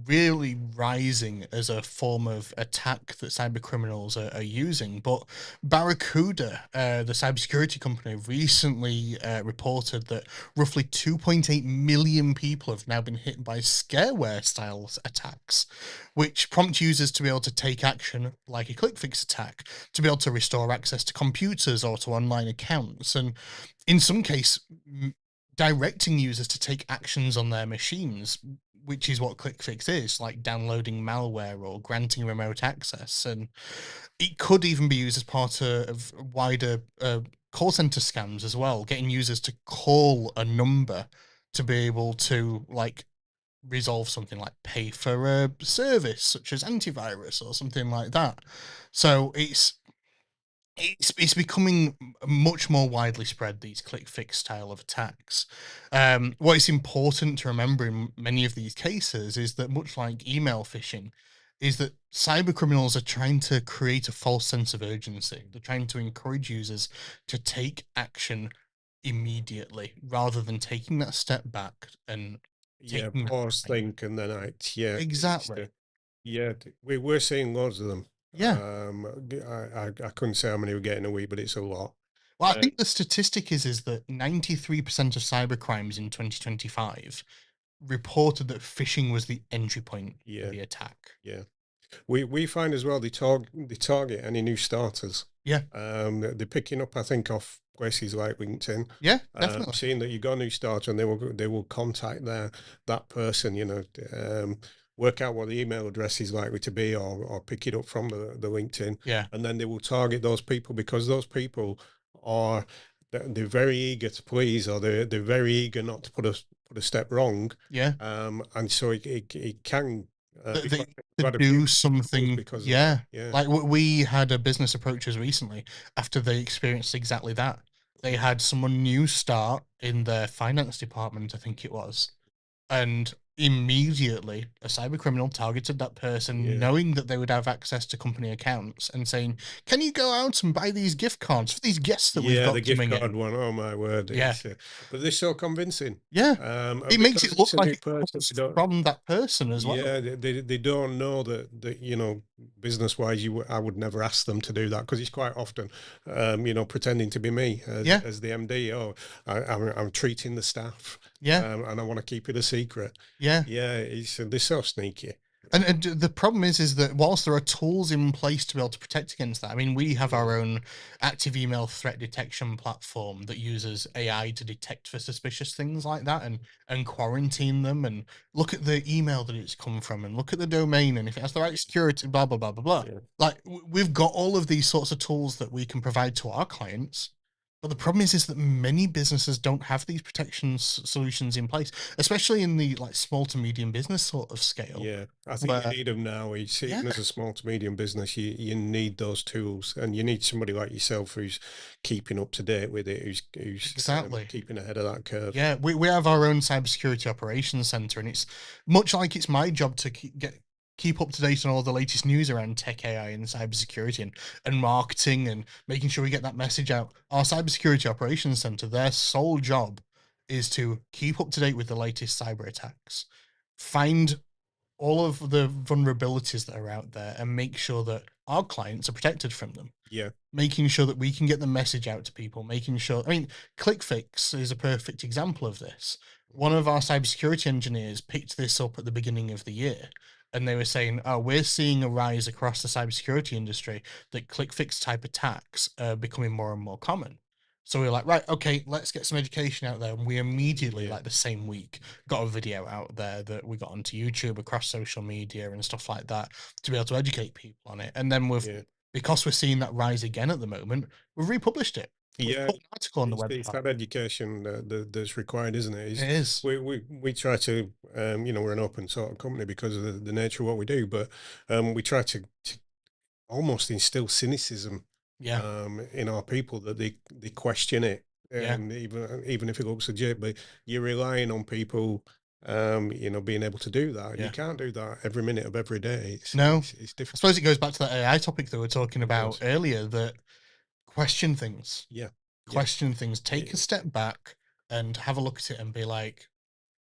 really rising as a form of attack that cyber criminals are using, but Barracuda, the cybersecurity company, recently reported that roughly 2.8 million people have now been hit by scareware style attacks, which prompt users to be able to take action like a ClickFix attack, to be able to restore access to computers or to online accounts, and in some case, directing users to take actions on their machines, which is what ClickFix is, like downloading malware or granting remote access. And it could even be used as part of wider call center scams as well, getting users to call a number to be able to like resolve something like pay for a service such as antivirus or something like that. So it's becoming much more widely spread, these click fix style of attacks. What is important to remember in many of these cases is that, much like email phishing, is that cyber criminals are trying to create a false sense of urgency. They're trying to encourage users to take action immediately rather than taking that step back and Yeah, taking that pause, time. think, and then act. Yeah, Exactly. yeah. We're seeing loads of them. Yeah. I couldn't say how many we're getting a week, but it's a lot. Well, I think the statistic is that 93% of cybercrimes in 2025 reported that phishing was the entry point for Yeah, the attack. yeah. We find as well they target any new starters. Yeah. They're picking up, I think, off places like LinkedIn. Yeah, definitely. Seeing that you got a new starter, and they will contact that person. Work out what the email address is likely to be, or pick it up from the LinkedIn, Yeah. and then they will target those people because those people are they're very eager to please, or they're very eager not to put a step wrong. Yeah. And so it can that because they they've to had do abuse tools something. because of that. Yeah, Yeah. like we had a business approach us recently after they experienced exactly that. They had someone new start in their finance department, I think it was, and immediately a cyber criminal targeted that person, Yeah. knowing that they would have access to company accounts, and saying, "Can you go out and buy these gift cards for these guests that we've Yeah, the got gift coming in?" card one. Oh my word! Yeah, But they're so convincing, yeah. and It makes because it it's look a like new it person, comes they don't. from that person as well. Yeah, they don't know that business wise, I would never ask them to do that because it's quite often, pretending to be me Yeah, as the MD. Oh, I'm treating the staff, yeah, and I want to keep it a secret. yeah. Yeah, they're so sneaky. And the problem is that whilst there are tools in place to be able to protect against that, I mean, we have our Yeah, own active email threat detection platform that uses AI to detect for suspicious things like that, and quarantine them, and look at the email that it's come from, and look at the domain, and if it has the right security, blah blah blah blah blah. yeah. Like we've got all of these sorts of tools that we can provide to our clients. But the problem is that many businesses don't have these protection solutions in place, especially in the like small to medium business sort of scale. Yeah, I think you Where need them now. yeah, Even as a small to medium business, you need those tools, and you need somebody like yourself who's keeping up to date with it, who's exactly. keeping ahead of that curve. Yeah, we have our own cybersecurity operations center, and it's much like it's my job to keep up to date on all the latest news around tech, AI, and cybersecurity, and marketing, and making sure we get that message out. Our cybersecurity operations center, their sole job is to keep up to date with the latest cyber attacks, find all of the vulnerabilities that are out there, and make sure that our clients are protected from them, Yeah, making sure that we can get the message out to people, making sure. I mean, ClickFix is a perfect example of this. One of our cybersecurity engineers picked this up at the beginning of the year, and they were saying, "Oh, we're seeing a rise across the cybersecurity industry that ClickFix type attacks are becoming more and more common." So we are like, right, okay, let's get some education out there. And we immediately, yeah, like the same week, got a video out there that we got onto YouTube, across social media and stuff like that, to be able to educate people on it. And then yeah, because we're seeing that rise again at the moment, we've republished it. We've yeah. put an article on the It's website. that education that's required, isn't it? It is. We try to, we're an open sort of company because of the nature of what we do, but we try to almost instill cynicism Yeah. in our people that they question it, Yeah. and even if it looks legit, but you're relying on people, being able to do that, and you Yeah. can't do that every minute of every day. No, It's I difficult. suppose it goes back to that AI topic that we were talking It about does. earlier, that question things, Yeah, yeah, question things, take a yeah. step back and have a look at it and be like,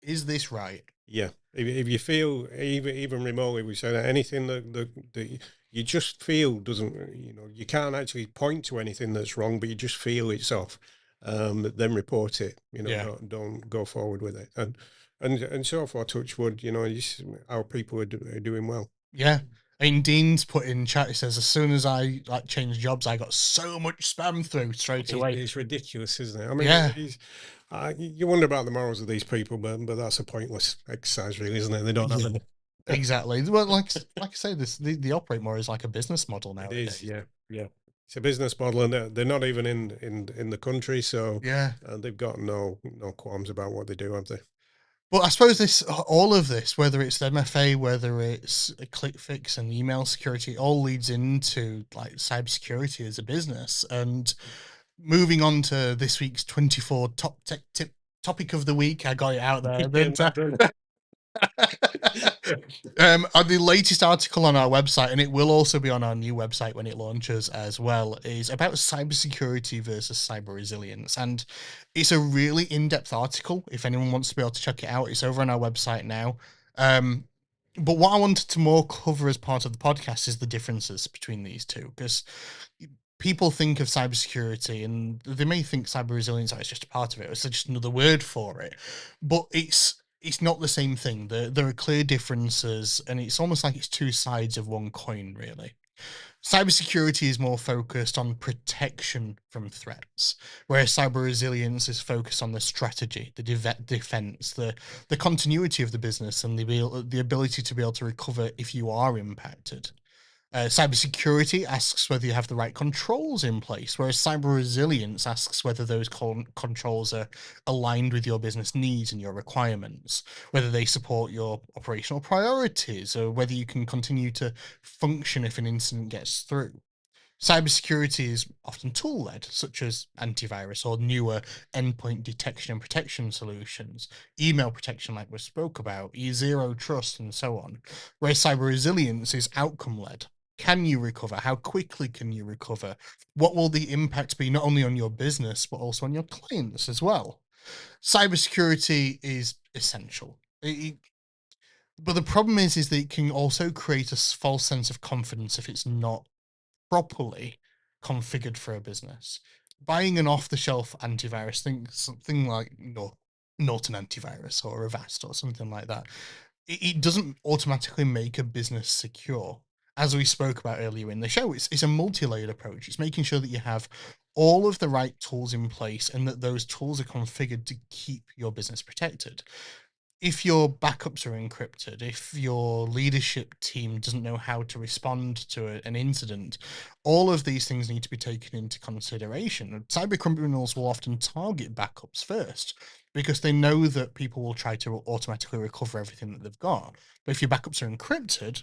is this right? Yeah. If you feel even remotely, we say that anything that you just feel doesn't, you can't actually point to anything that's wrong, but you just feel it's off, then report it. Yeah. Don't go forward with it, and so far, touch wood, our people are doing well. Yeah. I mean, Dean's put in chat, he says, as soon as I like changed jobs, I got so much spam through straight away. It's ridiculous, isn't it? I mean, Yeah. you wonder about the morals of these people, but that's a pointless exercise, really, isn't it? They don't have Yeah. any. Exactly. Well, like I say, they operate more as like a business model It is, nowadays. yeah, yeah. It's a business model, and they're not even in the country, so Yeah. they've got no qualms about what they do, have they? Well, I suppose all of this, whether it's MFA, whether it's a click fix and email security, all leads into like cybersecurity as a business. And moving on to this week's 24 top tech tip topic of the week, I got it out there. Yeah, Then, well done. the latest article on our website, and it will also be on our new website when it launches as well, is about cybersecurity versus cyber resilience. And it's a really in-depth article. If anyone wants to be able to check it out, it's over on our website now. But what I wanted to more cover as part of the podcast is the differences between these two, because people think of cybersecurity and they may think cyber resilience is just a part of it. It's just another word for it, but it's not the same thing. There are clear differences, and it's almost like it's two sides of one coin, really. Cybersecurity is more focused on protection from threats, whereas cyber resilience is focused on the strategy, the defense, the continuity of the business, and the ability to be able to recover if you are impacted. Cybersecurity asks whether you have the right controls in place, whereas cyber resilience asks whether those controls are aligned with your business needs and your requirements, whether they support your operational priorities, or whether you can continue to function if an incident gets through. Cybersecurity is often tool-led, such as antivirus or newer endpoint detection and protection solutions, email protection like we spoke about, zero trust, and so on. Whereas cyber resilience is outcome-led. Can you recover? How quickly can you recover? What will the impact be not only on your business, but also on your clients as well? Cybersecurity is essential. But the problem is that it can also create a false sense of confidence if it's not properly configured for a business. Buying an off-the-shelf antivirus thing, something like Norton antivirus or Avast or something like that, it doesn't automatically make a business secure. As we spoke about earlier in the show, it's a multi-layered approach. It's making sure that you have all of the right tools in place and that those tools are configured to keep your business protected. If your backups are encrypted, if your leadership team doesn't know how to respond to an incident, all of these things need to be taken into consideration. Cyber criminals will often target backups first because they know that people will try to automatically recover everything that they've got. But if your backups are encrypted,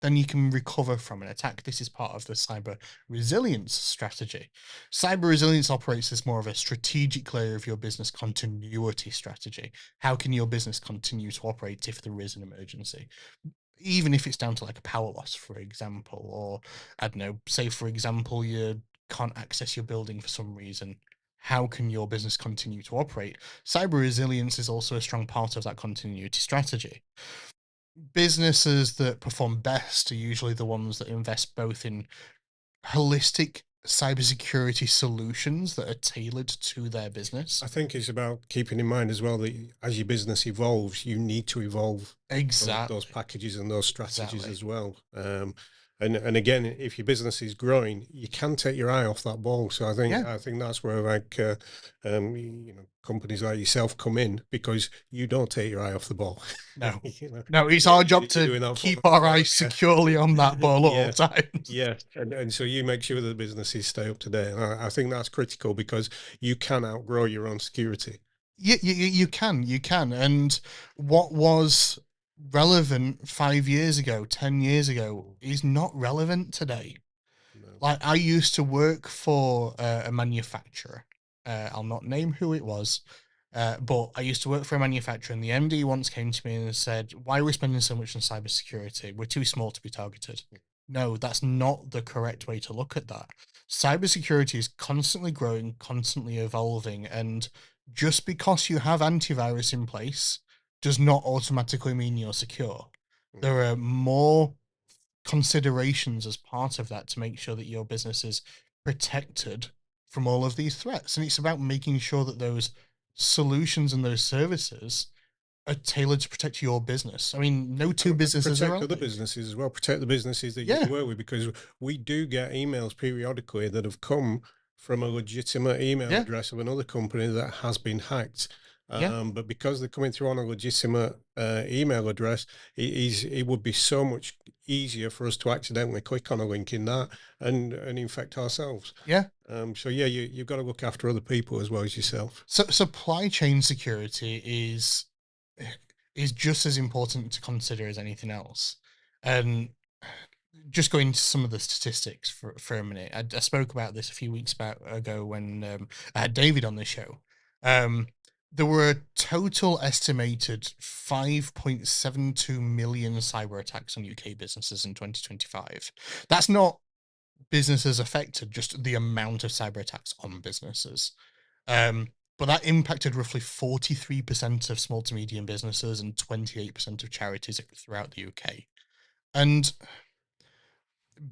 then you can recover from an attack. This is part of the cyber resilience strategy. Cyber resilience operates as more of a strategic layer of your business continuity strategy. How can your business continue to operate if there is an emergency? Even if it's down to like a power loss, for example, or I don't know, say for example, you can't access your building for some reason. How can your business continue to operate? Cyber resilience is also a strong part of that continuity strategy. Businesses that perform best are usually the ones that invest both in holistic cybersecurity solutions that are tailored to their business. I think it's about keeping in mind as well that as your business evolves, you need to evolve those packages and those strategies as well. And again, if your business is growing, you can take your eye off that ball. So I think that's where companies like yourself come in, because you don't take your eye off the ball. No, no, it's our job to keep our eyes securely on that ball at all times. Yeah, and so you make sure that the businesses stay up to date. And I think that's critical because you can outgrow your own security. You can. And what was relevant 5 years ago, 10 years ago, is not relevant today. No. Like, I used to work for a manufacturer. I'll not name who it was, but I used to work for a manufacturer, and the MD once came to me and said, "Why are we spending so much on cybersecurity? We're too small to be targeted." No, that's not the correct way to look at that. Cybersecurity is constantly growing, constantly evolving, and just because you have antivirus in place does not automatically mean you're secure. There are more considerations as part of that to make sure that your business is protected from all of these threats. And it's about making sure that those solutions and those services are tailored to protect your business. I mean, no two businesses are protect other businesses as well. Protect the businesses that you work with, because we do get emails periodically that have come from a legitimate email address of another company that has been hacked. But because they're coming through on a legitimate email address, it would be so much easier for us to accidentally click on a link in that and infect ourselves. So you've got to look after other people as well as yourself. So supply chain security is just as important to consider as anything else. And just going to some of the statistics for a minute, I spoke about this a few weeks ago when I had David on the show. There were a total estimated 5.72 million cyber attacks on UK businesses in 2025. That's not businesses affected, just the amount of cyber attacks on businesses. But that impacted roughly 43% of small to medium businesses and 28% of charities throughout the UK. And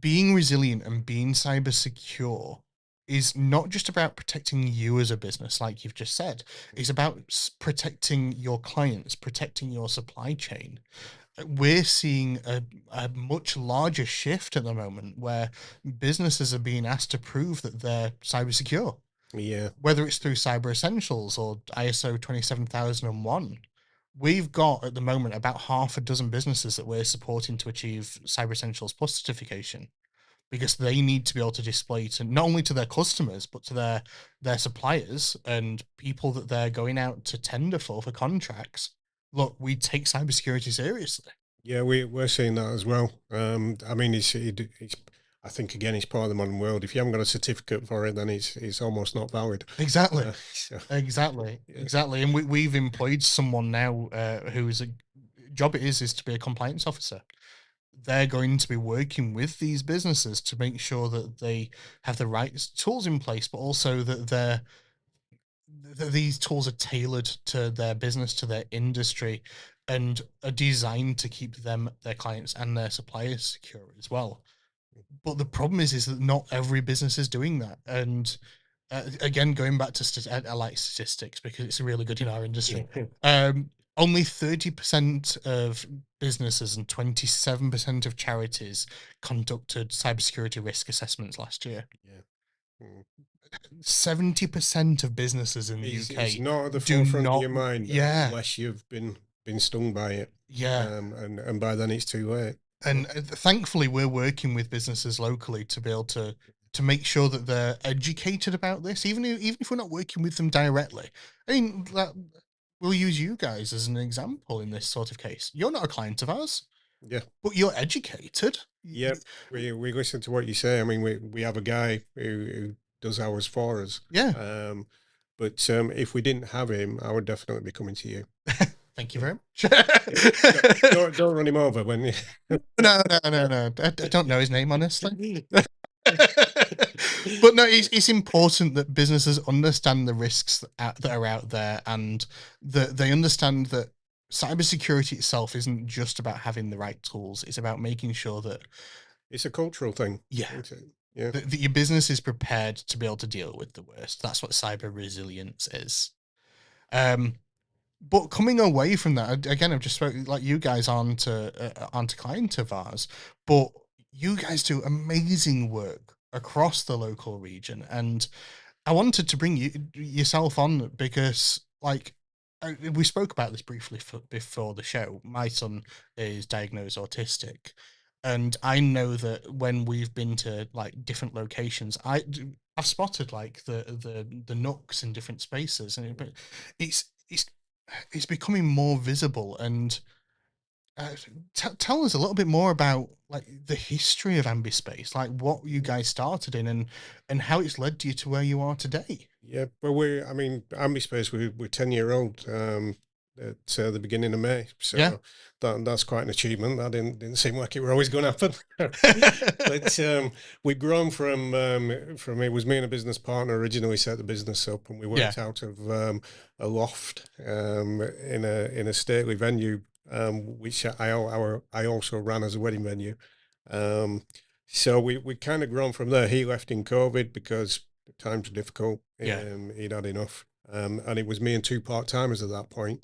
being resilient and being cyber secure is not just about protecting you as a business, like you've just said. It's about protecting your clients, protecting your supply chain. We're seeing a much larger shift at the moment where businesses are being asked to prove that they're cyber secure. Yeah. Whether it's through Cyber Essentials or ISO 27001, we've got at the moment about half a dozen businesses that we're supporting to achieve Cyber Essentials Plus certification, because they need to be able to display to not only to their customers, but to their suppliers and people that they're going out to tender for contracts. Look, we take cybersecurity seriously. Yeah, we're seeing that as well. I mean, it's I think again, it's part of the modern world. If you haven't got a certificate for it, then it's almost not valid. Exactly. So, Exactly. yeah. Exactly. And we've employed someone now whose job it is to be a compliance officer. They're going to be working with these businesses to make sure that they have the right tools in place, but also that these tools are tailored to their business, to their industry, and are designed to keep them, their clients, and their suppliers secure as well. But the problem is that not every business is doing that. And again, going back to I like statistics because it's really good in our industry. Only 30% of businesses and 27% of charities conducted cybersecurity risk assessments last year. Yeah. 70% of businesses in the It's UK not at the do forefront of not. your mind Yeah, unless you've been stung by it. yeah. And by then it's too late. And thankfully, we're working with businesses locally to be able to make sure that they're educated about this, even if we're not working with them directly. I mean, we'll use you guys as an example in this sort of case. You're not a client of ours, Yeah. but you're educated. Yeah. We listen to what you say. I mean, we have a guy who does ours for us. Yeah. But if we didn't have him, I would definitely be coming to you. Thank you very much. Don't run him over when you... No. I don't know his name, honestly. But no, it's important that businesses understand the risks that are out there, and that they understand that cybersecurity itself isn't just about having the right tools. It's about making sure that It's a cultural thing. yeah, Yeah. that your business is prepared to be able to deal with the worst. That's what cyber resilience is. But coming away from that, again, I've just spoken like you guys aren't a client of ours, but you guys do amazing work across the local region, and I wanted to bring yourself on because, like, we spoke about this briefly before the show. My son is diagnosed autistic, and I know that when we've been to like different locations, I've spotted like the nooks in different spaces, and but it's it's it's becoming more visible. And tell us a little bit more about like the history of AmbiSpace, like what you guys started in, and how it's led you to where you are today. Yeah, well, I mean, AmbiSpace, we're 10-year-old at the beginning of May, so Yeah. that's quite an achievement. That didn't seem like it were always going to happen. But we've grown from it was me and a business partner originally set the business up, and we worked out of a loft in a stately venue, which I also ran as a wedding venue. So we kind of grown from there. He left in COVID because times were difficult. He'd had enough. And it was me and two part-timers at that point.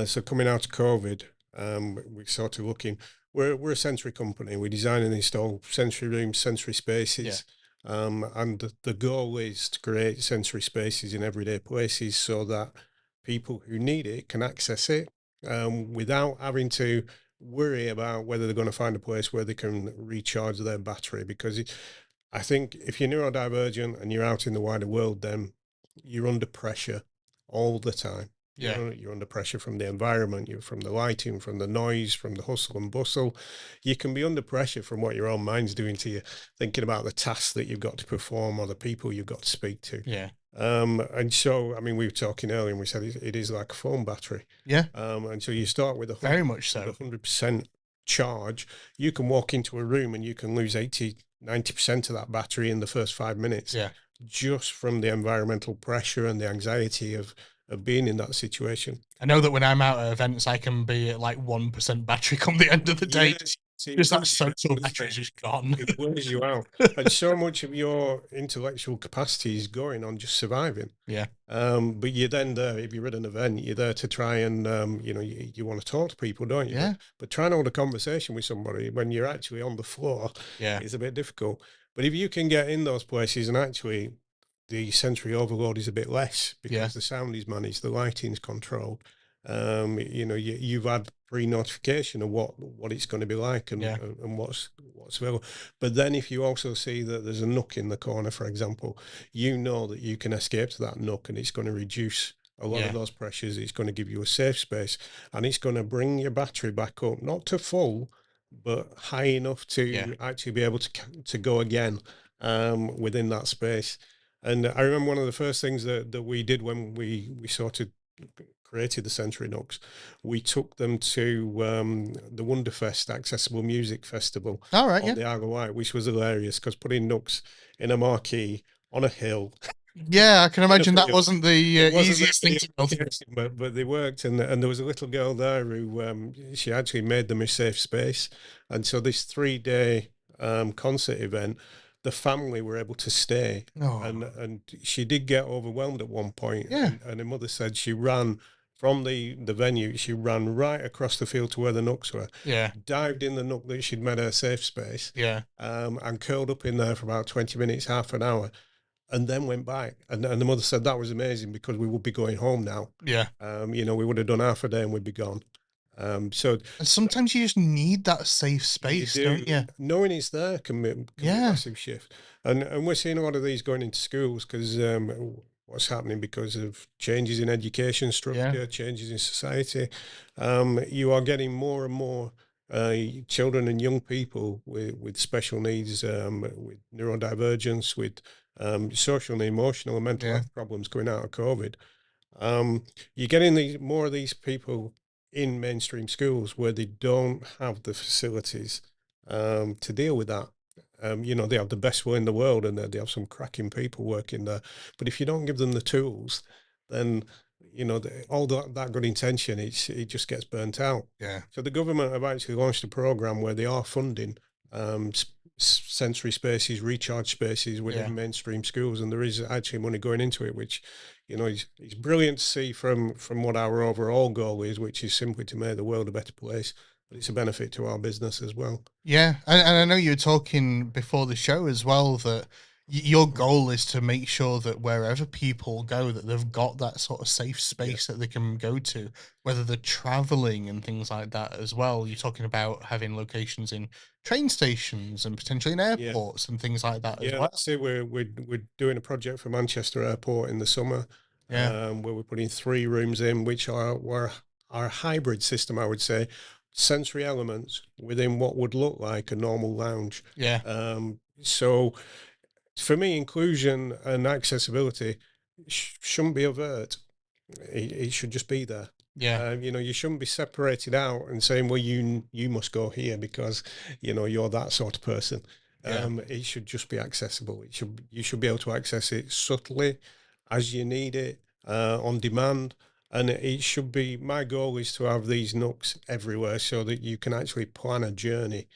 So coming out of COVID, we're sort of looking, we're a sensory company. We design and install sensory rooms, sensory spaces. And the goal is to create sensory spaces in everyday places so that people who need it can access it without having to worry about whether they're going to find a place where they can recharge their battery. Because I think if you're neurodivergent and you're out in the wider world, then you're under pressure all the time. You're under pressure from the environment, you're from the lighting, from the noise, from the hustle and bustle. You can be under pressure from what your own mind's doing to you, thinking about the tasks that you've got to perform or the people you've got to speak to. And so, I mean, we were talking earlier and we said it is like a phone battery. And so you start with very much so 100% charge. You can walk into a room and you can lose 90% of that battery in the first 5 minutes. Just from the environmental pressure and the anxiety of being in that situation. I know that when I'm out at events, I can be at like 1% battery come the end of the day. Just that social battery is just gone. It wears you out. And so much of your intellectual capacity is going on just surviving. But you're then there, if you're at an event, you're there to try and, you want to talk to people, don't you? But trying to hold a conversation with somebody when you're actually on the floor is a bit difficult. But if you can get in those places and actually the sensory overload is a bit less because the sound is managed, the lighting's controlled, You've had pre-notification of what it's going to be like and what's available. But then if you also see that there's a nook in the corner, for example, you know that you can escape to that nook, and it's going to reduce a lot of those pressures. It's going to give you a safe space, and it's going to bring your battery back up, not to full, but high enough to actually be able to go again within that space. And I remember one of the first things that we did when we sorted created the Century Nooks, we took them to the Wonderfest Accessible Music Festival on the Isle of Wight, which was hilarious because putting Nooks in a marquee on a hill. Yeah, I can imagine that wasn't the easiest thing to build. But they worked, and there was a little girl there who she actually made them a safe space. And so this 3-day concert event, the family were able to stay, and she did get overwhelmed at one point. And her mother said she ran from the venue, she ran right across the field to where the Nooks were. Dived in the nook that she'd made her safe space. And curled up in there for about 20 minutes, half an hour, and then went back. And the mother said that was amazing because we would be going home now. We would have done half a day and we'd be gone. So and sometimes you just need that safe space, don't you? Knowing it's there can be a massive shift. And we're seeing a lot of these going into schools because what's happening because of changes in education structure, changes in society. You are getting more and more children and young people with special needs, with neurodivergence, with social and emotional and mental health problems coming out of COVID. You're getting more of these people in mainstream schools where they don't have the facilities to deal with that. They have the best will in the world, and they have some cracking people working there. But if you don't give them the tools, then all that good intention, it just gets burnt out. So the government have actually launched a program where they are funding sensory spaces, recharge spaces within mainstream schools, and there is actually money going into it, which it's brilliant to see from what our overall goal is, which is simply to make the world a better place. But it's a benefit to our business as well. And I know you were talking before the show as well that your goal is to make sure that wherever people go, that they've got that sort of safe space that they can go to, whether they're traveling and things like that as well. You're talking about having locations in train stations and potentially in airports and things like that as well. See, we're doing a project for Manchester Airport in the summer, where we're putting 3 rooms in, which are our hybrid system, I would say, sensory elements within what would look like a normal lounge. So for me, inclusion and accessibility shouldn't be overt. It should just be there. You shouldn't be separated out and saying, well, you must go here because you're that sort of person. It should just be accessible. You should be able to access it subtly as you need it, on demand. And it should be, my goal is to have these nooks everywhere so that you can actually plan a journey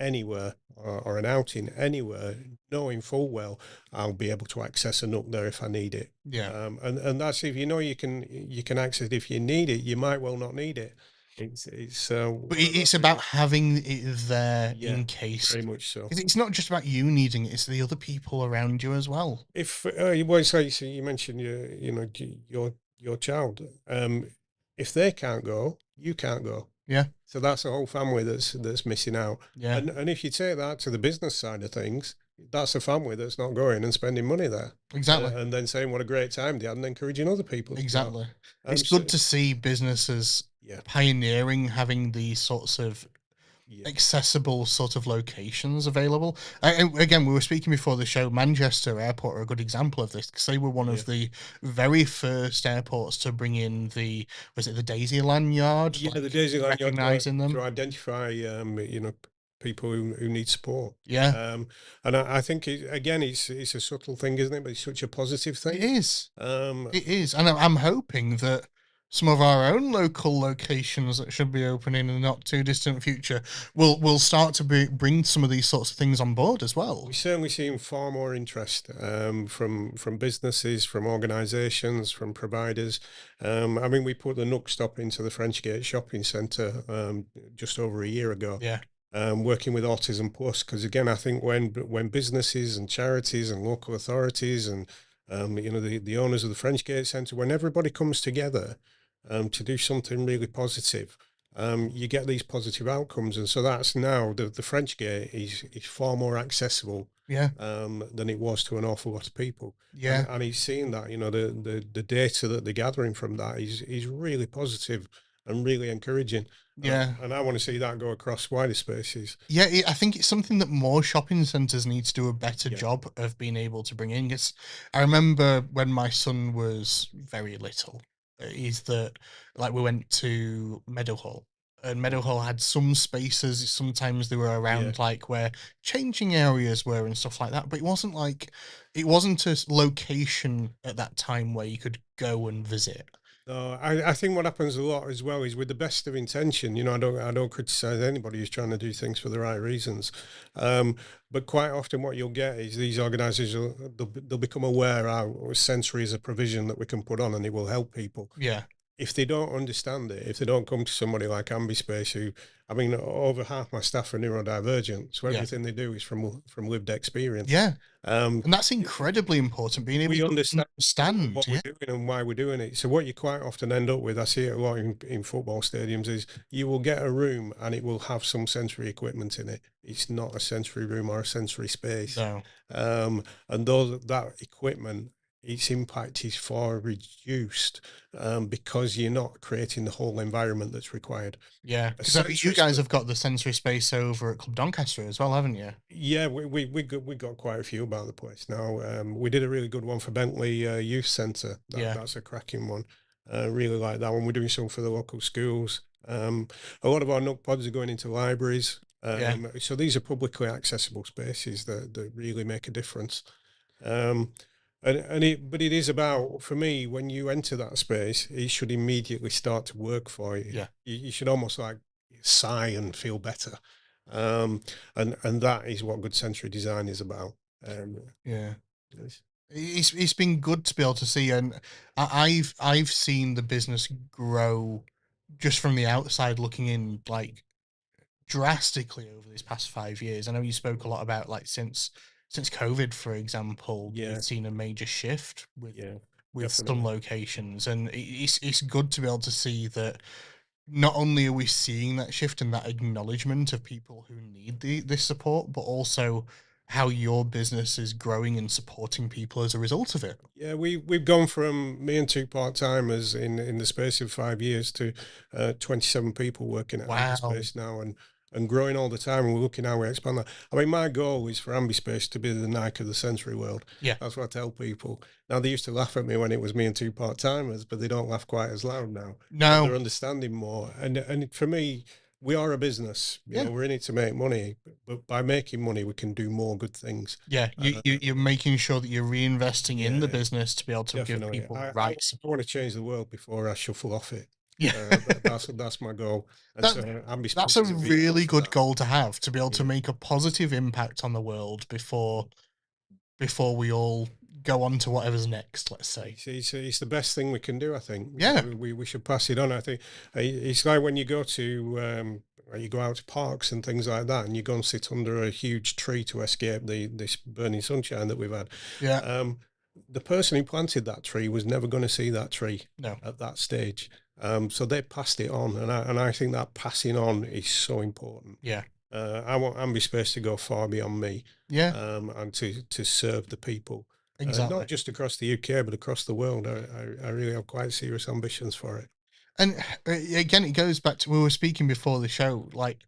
anywhere or an outing anywhere, knowing full well I'll be able to access a nook there if I need it. And that's if you can access it if you need it. You might well not need it. But it's about having it there in case. Very much so. It's not just about you needing it; it's the other people around you as well. If so you mentioned your child. If they can't go, you can't go. So that's a whole family that's missing out. And if you take that to the business side of things, that's a family that's not going and spending money there. And then saying what a great time they had and encouraging other people. It's good to see businesses pioneering having these sorts of accessible sort of locations available. Again, we were speaking before the show, Manchester Airport are a good example of this because they were one of the very first airports to bring in the Daisy lanyard? The Daisy lanyard, recognizing them to identify people who need support. And I think it's a subtle thing, isn't it? But it's such a positive thing. It is. It is, and I'm hoping that some of our own local locations that should be opening in the not too distant future will start to bring some of these sorts of things on board as well. We're certainly seeing far more interest from businesses, from organisations, from providers. We put the Nook Stop into the French Gate Shopping Centre just over a year ago. Working with Autism Plus, because again, I think when businesses and charities and local authorities and the owners of the French Gate Centre, when everybody comes together to do something really positive, you get these positive outcomes. And so that's now the French gate is far more accessible Yeah. than it was to an awful lot of people. Yeah. And he's seeing that, the data that they're gathering from that is really positive and really encouraging. Yeah. And I want to see that go across wider spaces. Yeah, I think it's something that more shopping centres need to do a better Yeah. job of being able to bring in. Because I remember when my son was very little, is that like we went to Meadowhall, and Meadowhall had some spaces. Sometimes they were Yeah. around like where changing areas were and stuff like that. But it wasn't a location at that time where you could go and visit. No, I think what happens a lot as well is with the best of intention. I don't criticize anybody who's trying to do things for the right reasons, um, but quite often what you'll get is these organisations they'll become aware how sensory is a provision that we can put on, and it will help people. Yeah, If they don't understand it, if they don't come to somebody like AmbiSpace, who, I mean, over half my staff are neurodivergent, so yeah, everything they do is from lived experience. yeah. Um, And that's incredibly important, being able we to understand understand. what we're Yeah, doing and why we're doing it. So what you quite often end up with, I see it a lot in football stadiums, is you will get a room and it will have some sensory equipment in it. It's not a sensory room or a sensory space. no. And that equipment, its impact is far reduced, because you're not creating the whole environment that's required. Yeah, A because you sensory guys space. have got the sensory space over at Club Doncaster as well, haven't you? Yeah, we got quite a few about the place now. We did a really good one for Bentley Youth Centre. Yeah, That's a cracking one. Really like that one. We're doing some for the local schools. A lot of our Nook pods are going into libraries. yeah, So these are publicly accessible spaces that really make a difference. Um, but it is about, for me, when you enter that space, it should immediately start to work for you. yeah, You should almost like sigh and feel better. Um, and that is what good sensory design is about. Um, yeah. yes. It's been good to be able to see, and I've seen the business grow just from the outside looking in, like drastically over these past 5 years. I know you spoke a lot about like since COVID, for example, Yeah, you've seen a major shift yeah, with some definitely. locations, and it's good to be able to see that not only are we seeing that shift and that acknowledgement of people who need this support, but also how your business is growing and supporting people as a result of it. Yeah, we've gone from me and two part timers in the space of 5 years to 27 people working at Wow. AmbiSpace now, and growing all the time. And we're looking how we expand that. I mean, my goal is for AmbiSpace to be the Nike of the sensory world. Yeah. That's what I tell people. Now, they used to laugh at me when it was me and two part timers, but they don't laugh quite as loud now. No. They're understanding more. And for me, we are a business. Yeah. We're in it to make money, but by making money, we can do more good things. Yeah. You're making sure that you're reinvesting in the Yeah. business to be able to give Definitely. people the I right want support. to change the world before I shuffle off it. Yeah. That's my goal. And that so that's AmbiSpace a is a vehicle really for good that. goal to have, to be able to Yeah. make a positive impact on the world before we all go on to whatever's next, let's say. It's the best thing we can do, I think. Yeah. We should pass it on. I think it's like when you go to you go out to parks and things like that, and you go and sit under a huge tree to escape this burning sunshine that we've had. Yeah. Um, the person who planted that tree was never going to see that tree No. at that stage. So they passed it on, and I think that passing on is so important. Yeah. I want AmbiSpace to go far beyond me, Yeah. and to serve the people, Exactly. not just across the UK but across the world. I really have quite serious ambitions for it. And again, it goes back to we were speaking before the show. Like,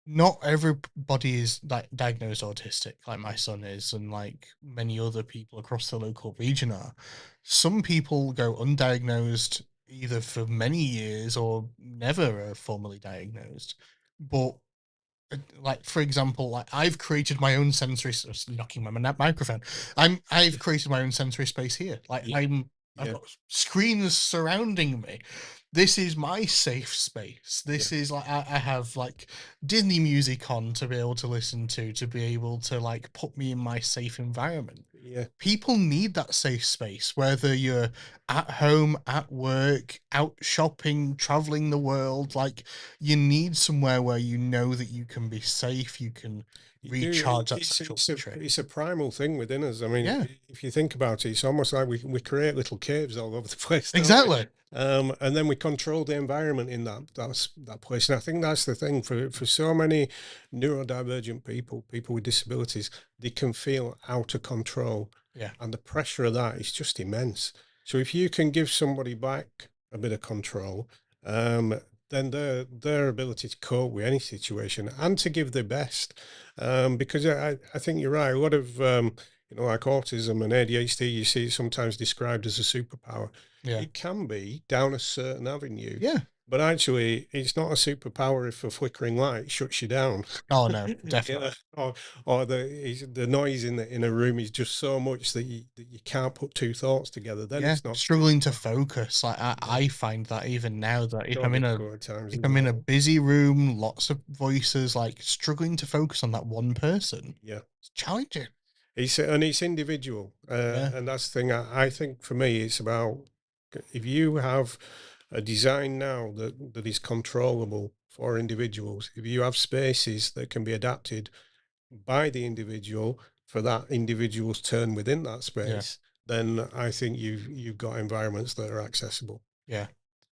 not everybody is like diagnosed autistic, like my son is, and like many other people across the local region are. Some people go undiagnosed either for many years or never are formally diagnosed. But like for example, like I've created my own sensory knocking my microphone. I've created my own sensory space here. Like Yeah, I've yeah, got screens surrounding me. This is my safe space. yeah, This is like I have like Disney music on to be able to listen to be able to like put me in my safe environment. yeah. People need that safe space, whether you're at home, at work, out shopping, traveling the world. Like, you need somewhere where you know that you can be safe, you can You do. recharge that It's social it's a battery. it's a primal thing within us. I mean, Yeah, if you think about it, it's almost like we create little caves all over the place, don't we? exactly. And then we control the environment in that place. And I think that's the thing for so many neurodivergent people with disabilities, they can feel out of control. Yeah. And the pressure of that is just immense. So if you can give somebody back a bit of control, then their ability to cope with any situation and to give their best. Because I think you're right. A lot of like autism and ADHD, you see it sometimes described as a superpower. Yeah. It can be down a certain avenue. Yeah. But actually, it's not a superpower if a flickering light shuts you down. Oh no, definitely. Or the noise in a room is just so much that you can't put two thoughts together. Then it's not struggling to focus. Like I find that even now that if I'm in a busy room, lots of voices, like struggling to focus on that one person. Yeah, it's challenging. It's individual, and that's the thing. I think for me, it's about if you have a design now that is controllable for individuals, if you have spaces that can be adapted by the individual for that individual's turn within that space, then I think you've got environments that are accessible. Yeah.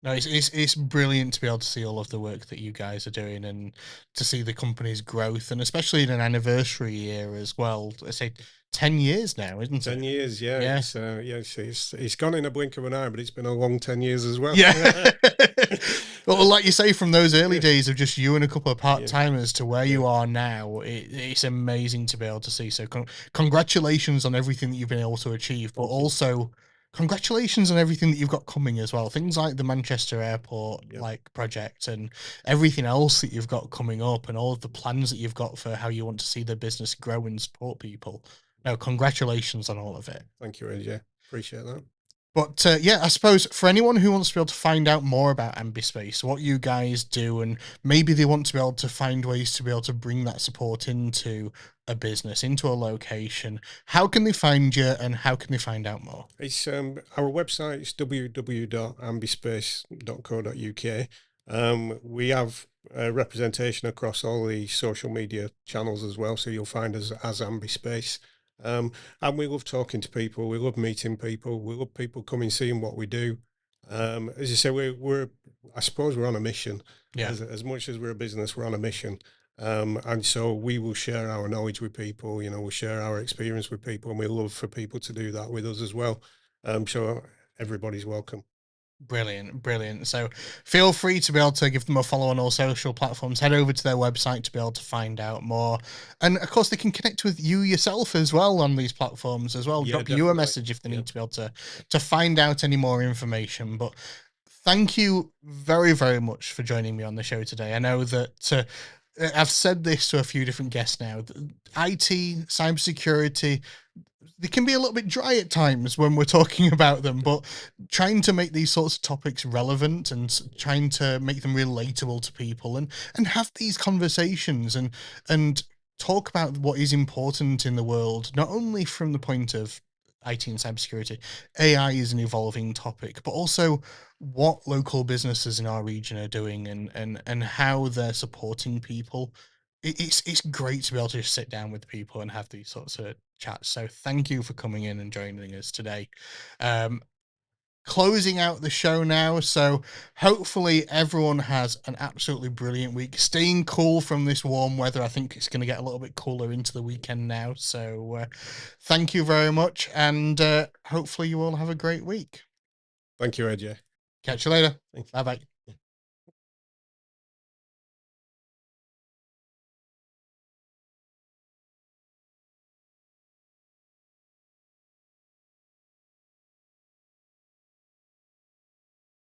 No, it's brilliant to be able to see all of the work that you guys are doing and to see the company's growth, and especially in an anniversary year as well. I say 10 years now, isn't it? 10 years, yeah. Yeah. It's gone in a blink of an eye, but it's been a long 10 years as well. Yeah. Well, like you say, from those early days of just you and a couple of part-timers to where you are now, it's amazing to be able to see. So congratulations on everything that you've been able to achieve, but also congratulations on everything that you've got coming as well. Things like the Manchester Airport project and everything else that you've got coming up and all of the plans that you've got for how you want to see the business grow and support people. No, congratulations on all of it. Thank you, AJ. Appreciate that. But I suppose for anyone who wants to be able to find out more about AmbiSpace, what you guys do, and maybe they want to be able to find ways to be able to bring that support into a business, into a location, how can they find you and how can they find out more? It's our website is www.ambispace.co.uk. We have representation across all the social media channels as well, so you'll find us as AmbiSpace. And we love talking to people. We love meeting people. We love people coming, seeing what we do. As you say, I suppose we're on a mission. Yeah. As much as we're a business, we're on a mission. And so we will share our knowledge with people. We'll share our experience with people, and we love for people to do that with us as well. So everybody's welcome. Brilliant. So feel free to be able to give them a follow on all social platforms. Head over to their website to be able to find out more. And of course, they can connect with you yourself as well on these platforms as well. Drop you a message if they need to be able to find out any more information. But thank you very, very much for joining me on the show today. I know that I've said this to a few different guests now. IT, cybersecurity, they can be a little bit dry at times when we're talking about them, but trying to make these sorts of topics relevant and trying to make them relatable to people and have these conversations and talk about what is important in the world, not only from the point of IT and cybersecurity. AI is an evolving topic, but also what local businesses in our region are doing and how they're supporting people. It's great to be able to just sit down with people and have these sorts of chats. So thank you for coming in and joining us today. Closing out the show now, so hopefully everyone has an absolutely brilliant week, staying cool from this warm weather. I think it's going to get a little bit cooler into the weekend now, so thank you very much, and hopefully you all have a great week. Thank you, AJ. Catch you later. Bye bye.